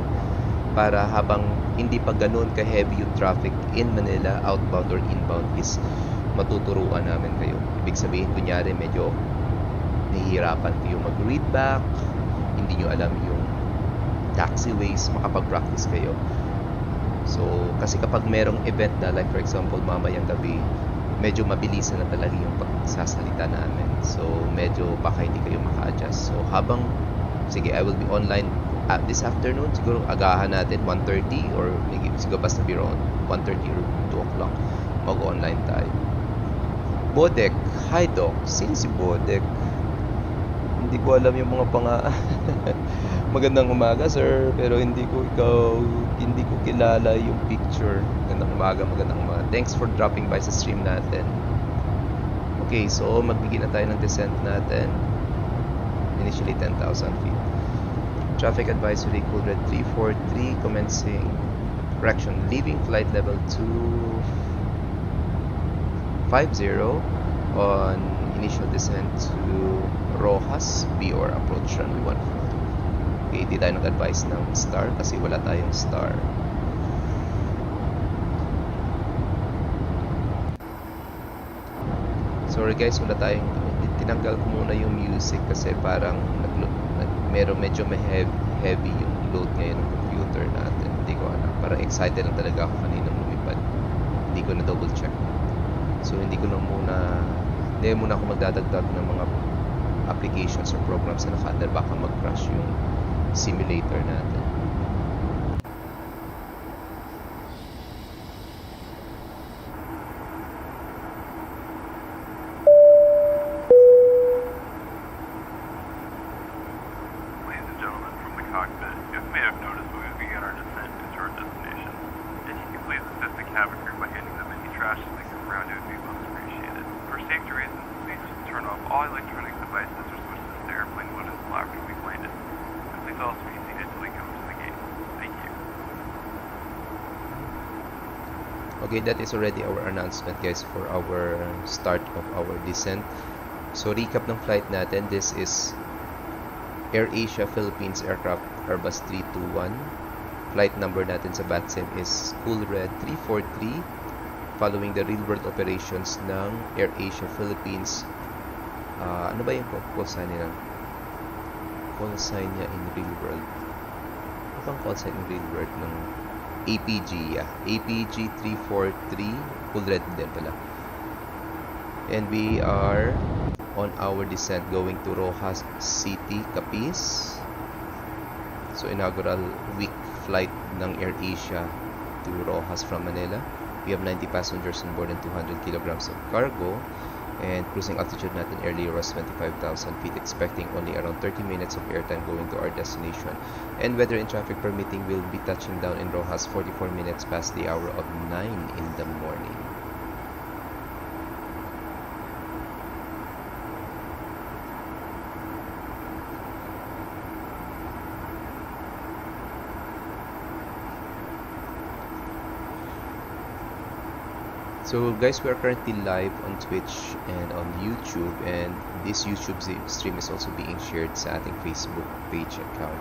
para habang hindi pa ganun ka-heavy yung traffic in Manila, outbound or inbound, is matuturuan namin kayo. Ibig sabihin, kunyari medyo nahihirapan kayo mag-read back, hindi nyo alam yung taxiways, makapag-practice kayo. So, kasi kapag merong event na, like for example, mamayang gabi, medyo mabilisan na talaga yung pagsasalita namin. So, medyo baka hindi kayo maka-adjust. So, sige, I will be online this afternoon. Siguro agahan natin, 1:30 or siguro basta be around 1:30 or 2 o'clock. Mag-online tayo. Bodek, hi Doc. Sino si Bodek? Hindi ko alam yung mga Magandang umaga, sir. Pero hindi ko kilala yung picture. Magandang umaga. Thanks for dropping by sa stream natin. Okay, so magbigay na tayo ng descent natin. initially 10,000 feet. Traffic advisory Wolrd 343 commencing, correction, leaving flight level 250 on initial descent to Rojas, BOR approach runway 14. Okay, di tayo nag-advise ng star kasi wala tayong star. Sorry guys, wala tayong, tinanggal ko muna yung music kasi parang medyo may heavy yung load ngayon ng computer natin. Hindi ko alam, parang excited lang talaga ako kaninang lumipad. Hindi ko na double check. So hindi muna ako magdadagdag ng mga applications or programs na naka-under, baka mag-crash yung simulator natin. Ladies and gentlemen from the cockpit, you may have noticed we began our descent into our destination. If you could please assist the cabin crew by handing them any trash that they come around, it would be most appreciated. For safety reasons, please turn off all electronic devices or switch to the airplane mode until after we've landed. And please also be seated until we come to the gate. Thank you. Okay, that is already our announcement guys for our start of our descent. So recap ng flight natin, this is AirAsia Philippines aircraft Airbus 321. Flight number natin sa VATSIM is Wolrd 343, following the real world operations ng AirAsia Philippines. Ano ba yung call sign nila? Call sign niya in real world. Ano bang call sign in real world ng APG? APG343 Wolrd din pala. And we are on our descent going to Rojas City, Capiz. So inaugural week flight ng AirAsia to Rojas from Manila. We have 90 passengers on board and 200 kilograms of cargo. And cruising altitude natin earlier was 25,000 feet, expecting only around 30 minutes of airtime going to our destination. And weather and traffic permitting, we'll be touching down in Rojas 44 minutes past the hour of 9 in the morning. So guys, we are currently live on Twitch and on YouTube, and this YouTube stream is also being shared sa ating Facebook page account.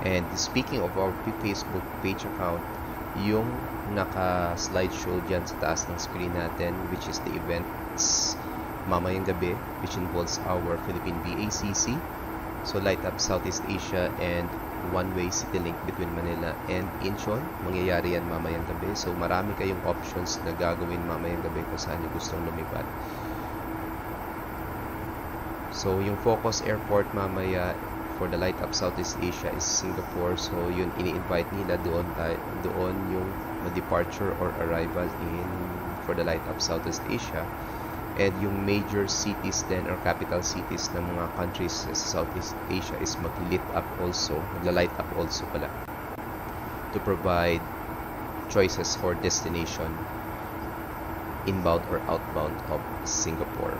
And speaking of our Facebook page account, yung naka-slideshow dyan sa taas ng screen natin, which is the events mamayang gabi, which involves our Philippine VACC, so Light Up Southeast Asia and one-way city link between Manila and Incheon. Mangyayari yan mamayang gabi. So marami kayong options na gagawin mamayang gabi kung saan nyo gustong lumipad. So yung focus airport mamaya for the Light Up Southeast Asia is Singapore. So yun, ini-invite nila doon yung departure or arrival for the Light Up Southeast Asia. And yung major cities then or capital cities ng mga countries sa Southeast Asia is mag-lit up also, magla-light up also pala, to provide choices for destination inbound or outbound of Singapore.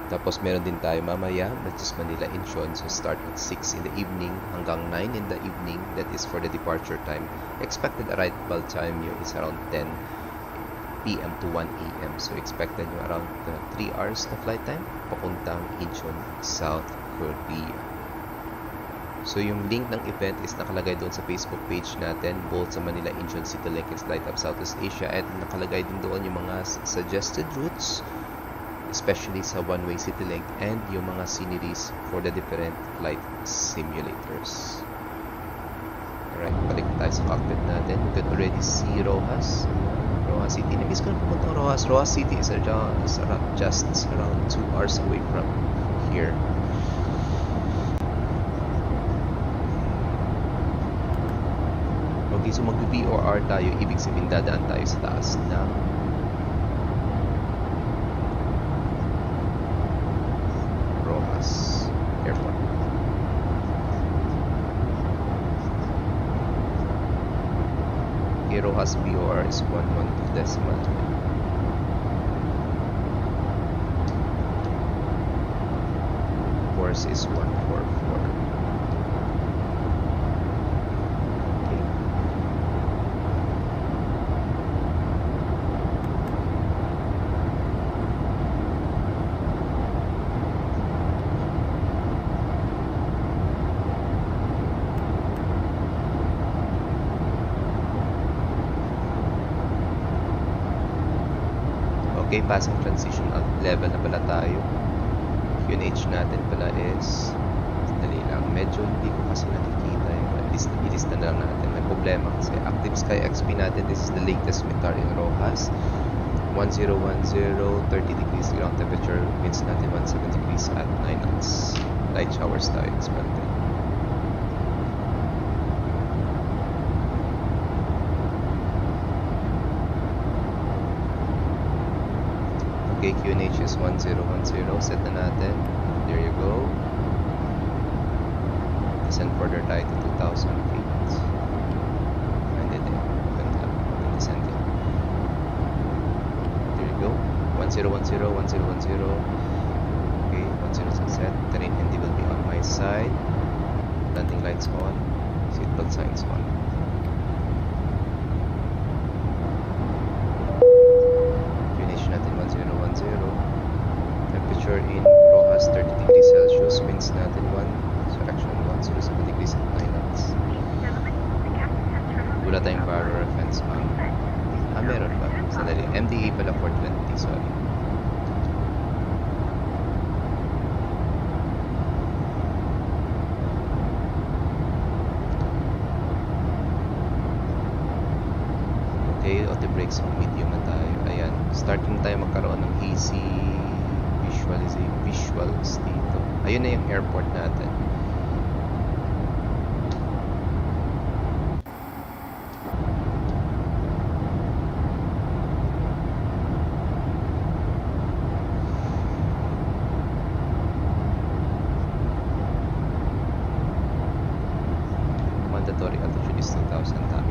Tapos meron din tayo mamaya, that is Manila Incheon, so start at 6 in the evening hanggang 9 in the evening, that is for the departure time. Expected arrival time nyo is around 10 PM to 1 AM. So expected nyo around 3 hours na flight time papuntang Incheon, South Korea. So yung link ng event is nakalagay doon sa Facebook page natin, both sa Manila Incheon City Link and Light Up Southeast Asia, at nakalagay din doon yung mga suggested routes, especially sa one-way city link, and yung mga sceneries for the different flight simulators. Alright, balik tayo sa cockpit natin. You can already see Rojas City. Namiss ko na pumunta Rojas. Rojas City is just around 2 hours away from here. Okay, so mag-VOR tayo. Ibig sabihin dadaan tayo sa taas ng Rojas Airport. Rojas VOR is 112 decimal. Course is 145. Okay, passing transition level na pala tayo. QNH natin pala is, dali lang, medyo hindi ko kasi nakikita yung ilista na lang natin. May problema kasi active sky XP natin. This is the latest meter in Rojas. 1010, 30 degrees ground temperature, winds natin 17 degrees at 9 knots. Light showers tayo expected. Okay, QNH is 1010, set na natin. There you go. Descend further tayo to 2,000 feet. And then, descend yun. There you go. 1010, 1010. Okay, 10 set. Terrain handy will be on my side. Landing lights on. Seatbelt signs on. Temperature in Rojas 30 degrees Celsius, winds natin 107 degrees at 9 knots. Wala tayong barrel reference on. Meron ba? Sandali. MDA pala 420, sorry. Okay, auto brakes on medium na tayo. Ayan, starting tayo magkaroon ng hazy visuals dito. Ayun na yung airport natin. Mandatory altitude is 2,000 tayo.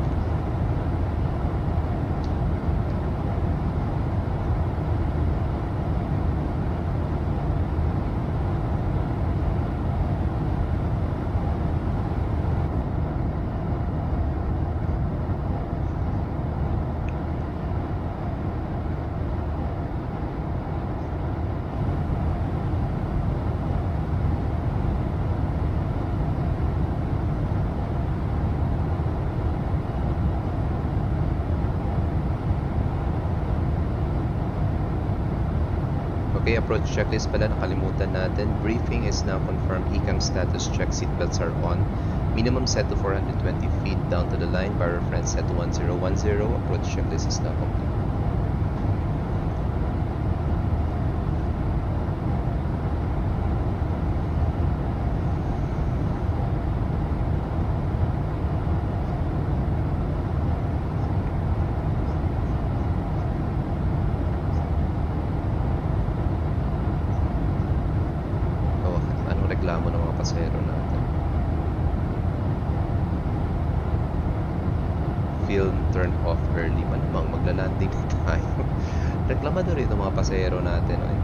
Okay, approach checklist pala, nakalimutan natin. Briefing is now confirmed. ECAM status check, seatbelts are on. Minimum set to 420 feet down to the line. Bar reference set to 1010. Approach checklist is now complete. Reklamo ng mga pasahero natin. Film turn off early. Malamang magla-landing tayo. Reklamado rin ng mga pasahero natin. Eh.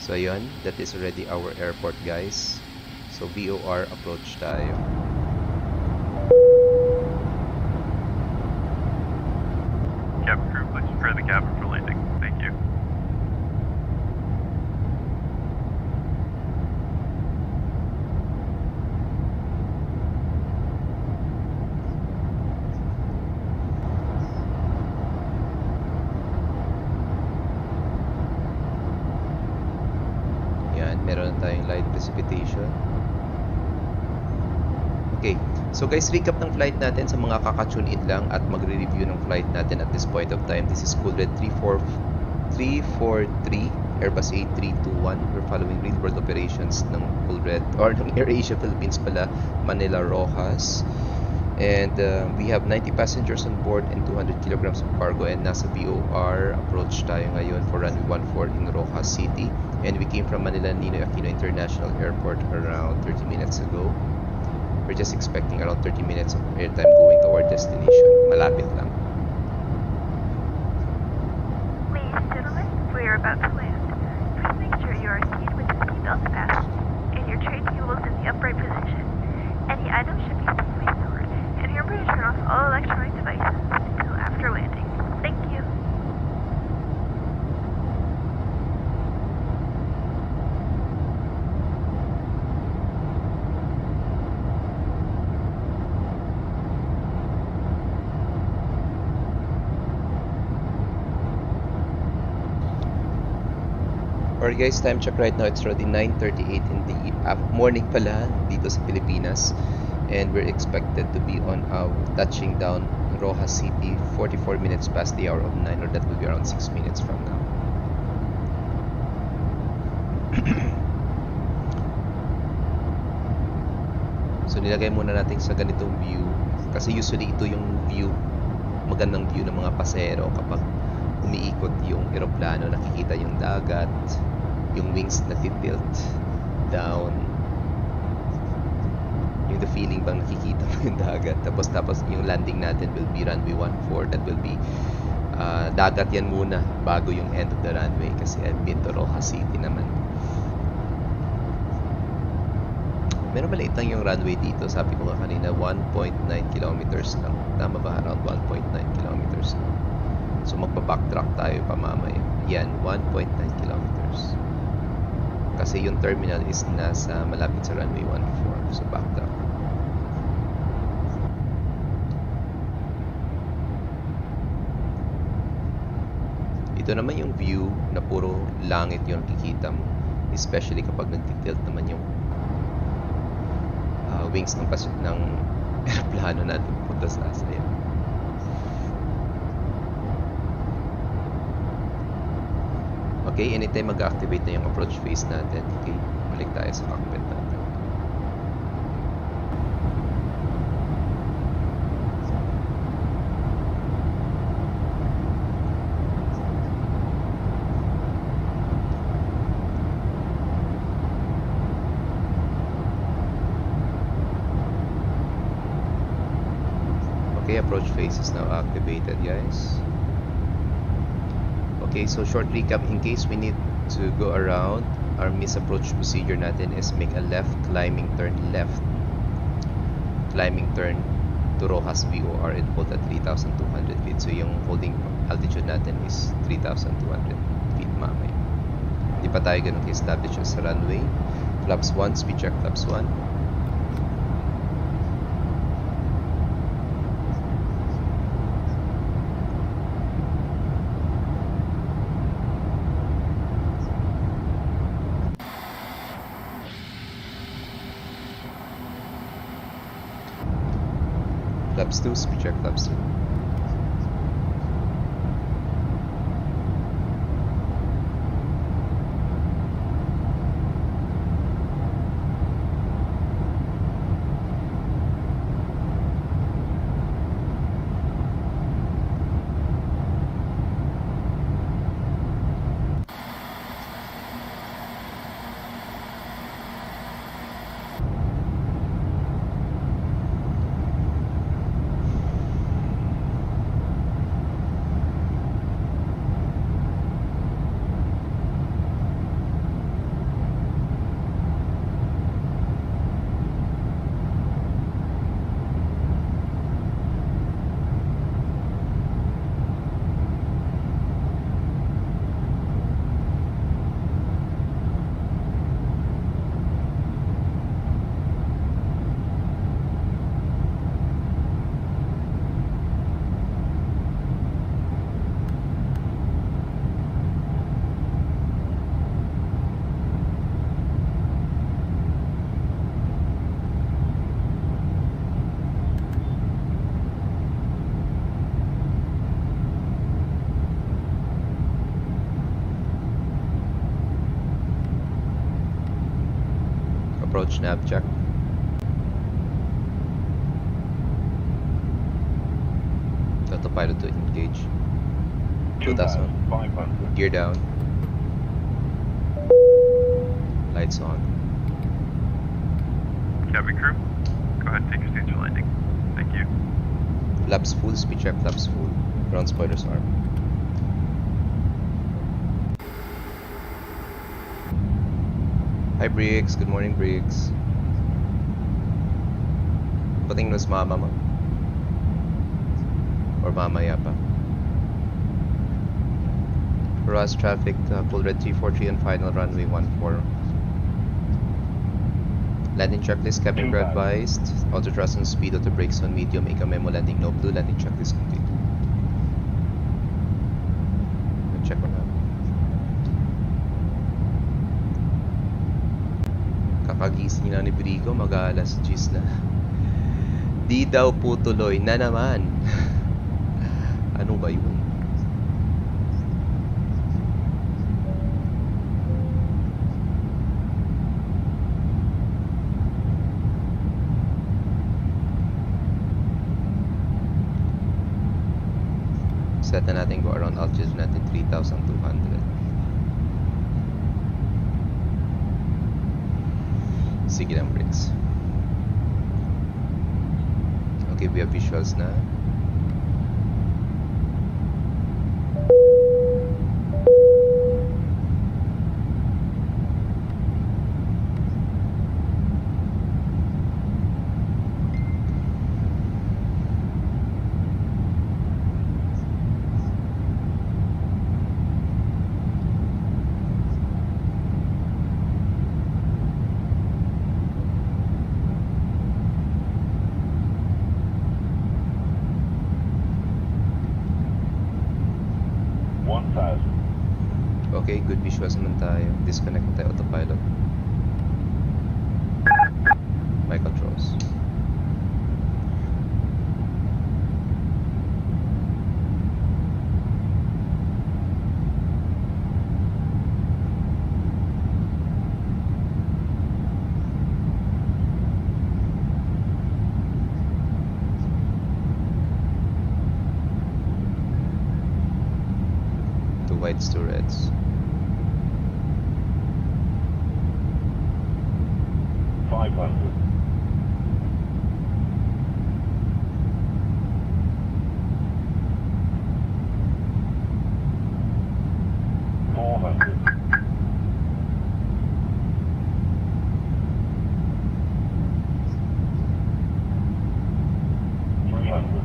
So yun, that is already our airport guys. So VOR approach tayo. Cabin crew, please prepare the cabin for landing. Thank you. Yan, meron tayong light precipitation. Okay, so guys, recap ng flight natin sa mga kaka-tune in lang at magre-review ng flight natin at this point of time. This is Wolrd 343, Airbus A321. We're following real-world operations ng Wolrd, or ng AirAsia Philippines pala, Manila Rojas. And we have 90 passengers on board and 200 kilograms of cargo, and nasa VOR approach tayo ngayon for runway 14 in Rojas City. And we came from Manila Ninoy Aquino International Airport around 30 minutes ago. We're just expecting around 30 minutes of airtime going to our destination. Malapit lang. Ladies and gentlemen, we are about to land. Please make sure you are seated with the seatbelt fastened and your tray table is in the upright position. Any items should be safely stored, and remember to turn off all electronic devices until after landing. Thank you. Alright guys, time check right now. It's already 9:38 in the morning pala dito sa Pilipinas. And we're expected to be on touching down Rojas City 44 minutes past the hour of 9, or that will be around 6 minutes from now. So nilagay muna natin sa ganitong view kasi usually ito yung view, magandang view ng mga pasero kapag umiikot yung eroplano, nakikita yung dagat, yung wings nagtitilt down, yung the feeling bang nakikita mo yung dagat, tapos yung landing natin will be runway 14. That will be dagat yan muna bago yung end of the runway kasi I've been to Rojas City naman. Meron maliit lang yung runway dito. Sabi ko nga kanina, 1.9 kilometers lang. Tama ba? Around 1.9 kilometers lang. So, magpa-backtrack tayo pamamaya. Yan, 1.9 kilometers. Kasi yung terminal is nasa malapit sa runway 14. So, backtrack. Ito naman yung view na puro langit yung nakikita mo. Especially kapag nagtitilt naman yung wings ng aeroplano natin punta sa asaya. Okay, anytime mag-activate na yung approach phase natin, okay, balik tayo sa cockpit natin. Okay, approach phase is now activated, guys. Okay, so short recap, in case we need to go around, our approach procedure natin is make a left climbing turn to Rojas VOR and hold at 3,200 feet. So yung holding altitude natin is 3,200 feet mamaya. Hindi pa tayo ganun ka-establish sa runway. Flaps 1, speed check flaps 1. Flaps 2, speed check flaps 2. Approach nav check. Autopilot to engage. 2000. Gear down. Lights on. Cabin crew, go ahead and take your seats for landing. Thank you. Flaps full, speed check flaps full. Ground spoilers arm. Hi Briggs, good morning Briggs. Bating mas mama mo? Or mamaya pa? Ross traffic, Wolrd 343 and final runway 14. Landing checklist, cabin crew advised. Auto thrust and speed, auto brakes on medium, make a memo landing no blue, landing checklist complete. Check on that. Kakagising lang ni Brico, mag-aalas 10 na. Di daw po tuloy na naman. Ano ba yun? Set na natin go around altitude natin 3,200. Sige lang, Bricks. Okay, we have visuals na. Okay, good visuals naman tayo. Disconnect tayo autopilot. My controls. Two whites, two reds. 500. 400. 300.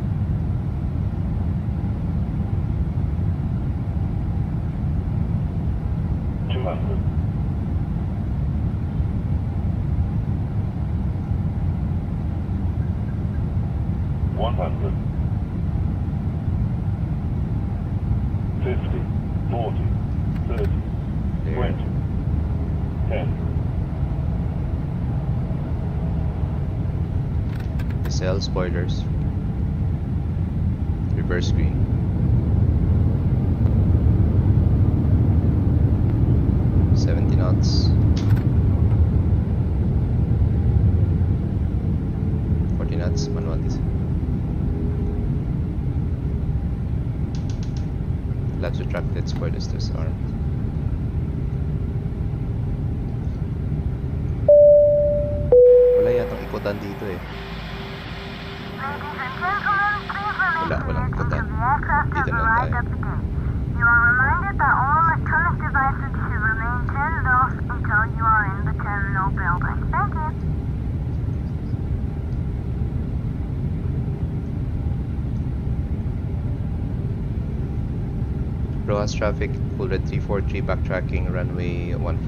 200. 100. 50. 40. 30. 20. 10. Cell spoilers. Reverse screen. Knots. 40 knots, manual this. Labs retracted, spoilers disarmed. Wala yatang ikotan dito eh. Walang ikotan. Dito na tayo. You are reminded that all electronic devices should remain turned off until you are in the terminal building. Thank you. Rojas traffic, Wolrd 343 backtracking, runway 14.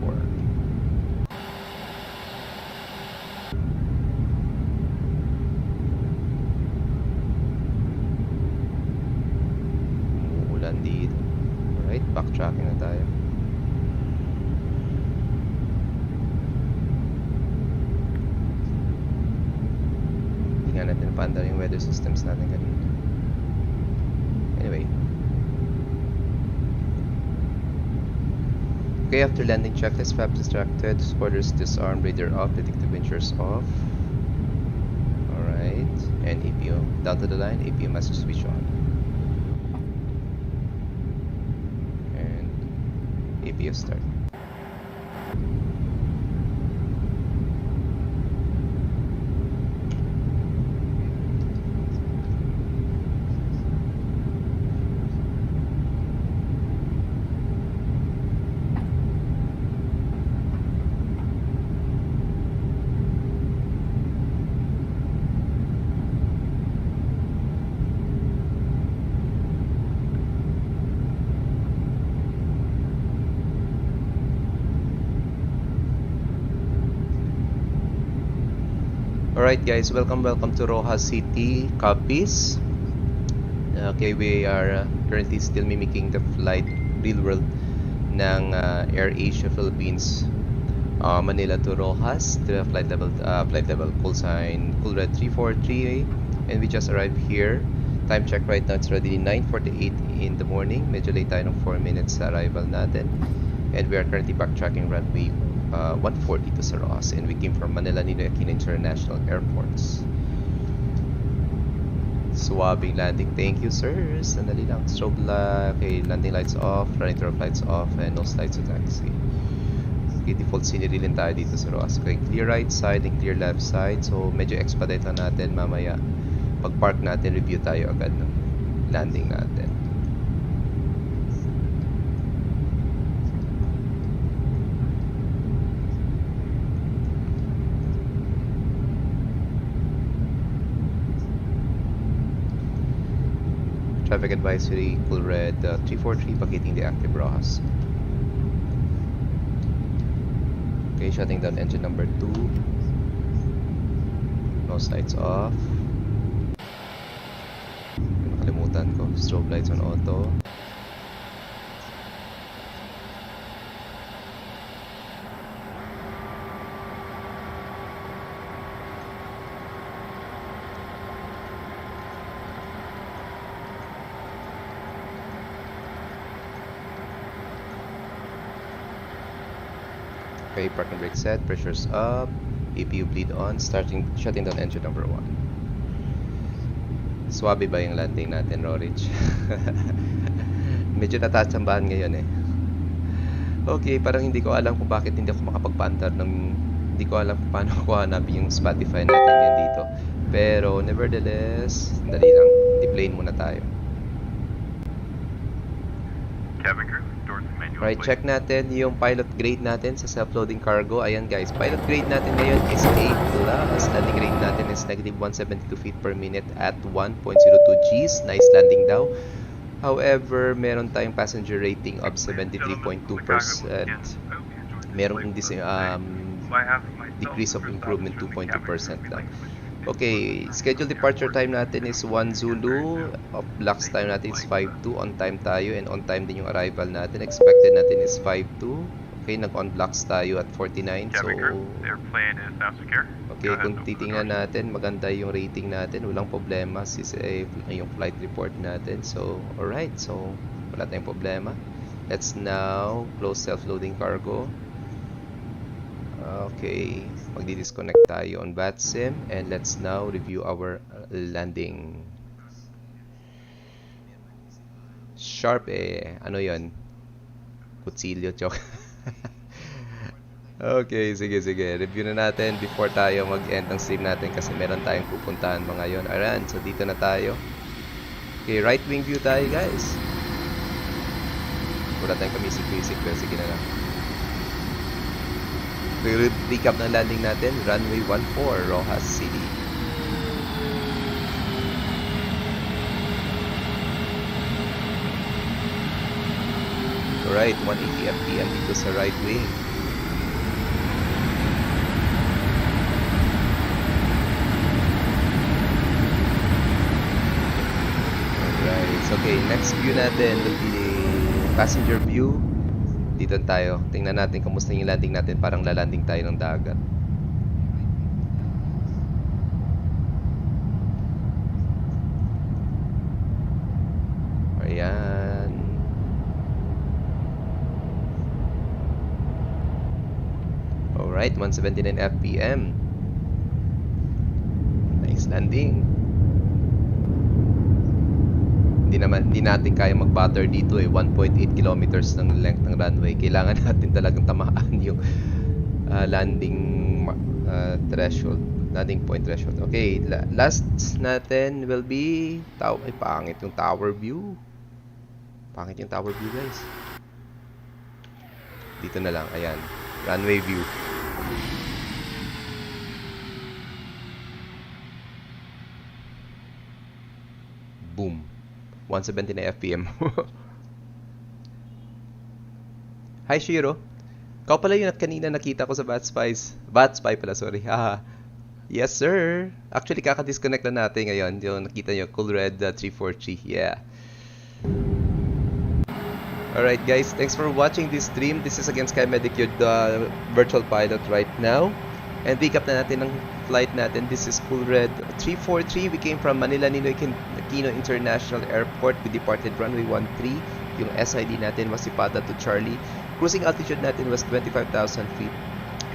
Ulan dito. Alright, backtracking na tayo. Hindi nga natin napanda yung weather systems natin kanina. Anyway. Okay, after landing checklist, flaps distracted, spoilers disarmed, radar off, detective winchers off. Alright, and APO down to the line, APO must switch on. And APO start. Alright guys, welcome to Rojas City. Copies. Okay, we are currently still mimicking the flight real world ng Air Asia Philippines Manila to Rojas, to flight level, call sign Wolrd 343, and we just arrived here. Time check right now, it's already 9:48 in the morning. Medyo late tayo ng 4 minutes sa arrival natin. And we are currently backtracking runway 140 to Saros, and we came from Manila Ninoy Aquino International Airports. Swabbing landing. Thank you, sir. Sandali lang. Strobe light. Okay, landing lights off, running through flights off, and no slides to taxi. Okay, default scenery din tayo dito sa Roas. Okay, clear right side and clear left side. So, medyo expedite lang natin mamaya. Pag park natin, review tayo agad ng landing natin. Traffic advisory, Wolrd 343, vacating the active Rojas. Okay, shutting down engine number 2. No lights off. Nakalimutan ko. Strobe lights on auto. Okay, park and brake set, pressure's up, APU bleed on, shutting down engine number 1. Swabe ba yung landing natin, Rorich? Medyo natatsambahan ngayon eh. Okay, parang hindi ko alam kung bakit hindi ako makapagpaandar ng... Hindi ko alam kung paano ko hanapin yung Spotify natin yan dito. Pero, nevertheless, dali lang, deplane muna tayo. Cabin crew, doors manual. Right, check natin yung pilot grade natin sa self-loading cargo. Ayan guys, pilot grade natin ngayon is A+. Landing grade natin is negative 172 feet per minute at 1.02 Gs. Nice landing daw. However, meron tayong passenger rating of 73.2%. Merong decrease of improvement 2.2% lang. Okay, scheduled departure time natin is 1 Zulu. Blocks time natin is 5-2. On time tayo, and on time din yung arrival natin. Expected natin is 5-2. Okay, nag-on blocks tayo at 49. So, okay, kung titingnan natin, maganda yung rating natin. Walang problema. Yung flight report natin. So, alright. So, wala tayong problema. Let's now close self-loading cargo. Okay, magdi-disconnect tayo on VATSIM, and let's now review our landing. Sharp eh, ano yon? Kutsilyo, joke. Okay, sige. Review na natin before tayo mag-end ng stream natin kasi meron tayong pupuntahan mga yon. Ayan, so dito na tayo. Okay, right wing view tayo guys. Wala tayong kamisik-misik pero sige na lang. Recap ng landing natin, runway 14, Rojas City. Alright, 180 FPM dito sa right wing. Alright, okay, next view natin will be the passenger view. Dito tayo. Tingnan natin kumusta yung landing natin. Parang lalanding tayo ng dagat. Ayan. Alright, 179 FPM. Nice landing. Hindi natin kaya mag-butter dito eh. 1.8 kilometers ng length ng runway. Kailangan natin talagang tamaan yung landing threshold, landing point threshold. Okay, last natin will be pangit yung tower view. Pangit yung tower view guys. Dito na lang, ayan, runway view. Boom. 179 FPM. Hi Shiro. Ikaw pala yun at kanina nakita ko sa VATSPY pala, sorry. Yes sir. Actually kaka-disconnect na natin ngayon. Yung nakita nyo, Wolrd 343. Yeah. Alright guys, thanks for watching this stream. This is again Sky Medic, your virtual pilot right now. And recap na natin ng flight natin. This is Wolrd 343. We came from Manila Ninoy Aquino International Airport. We departed runway 13. Yung SID natin was Sipata to Charlie. Cruising altitude natin was 25,000 feet.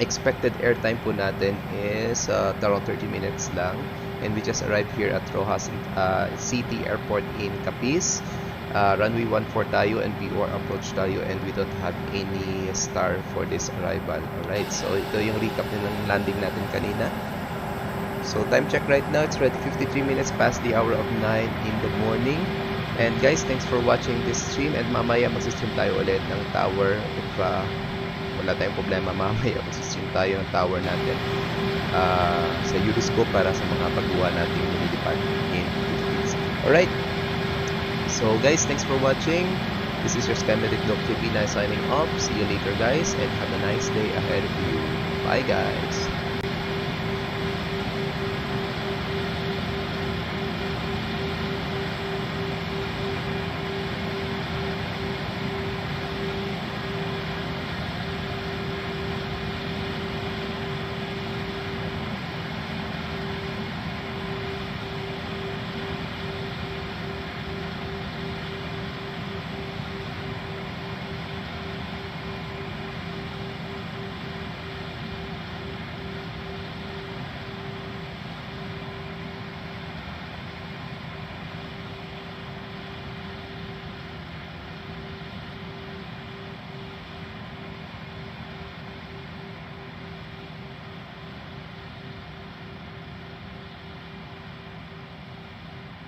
Expected airtime po natin is around 30 minutes lang. And we just arrived here at Rojas City Airport in Capiz. Runway 14 tayo and V4 approach tayo, and we don't have any star for this arrival. Alright, so ito yung recap ng landing natin kanina. So time check right now, it's already 53 minutes past the hour of 9 in the morning. And guys, thanks for watching this stream, and mamaya mag-stream tayo ulit ng tower. If wala tayong problema, mamaya mag-stream tayo ng tower natin sa Euroscope para sa mga paggawa natin nililipad in Philippines. Alright, so guys, thanks for watching. This is your Sky Medic Dr. Pina signing off. See you later guys, and have a nice day ahead of you. Bye guys.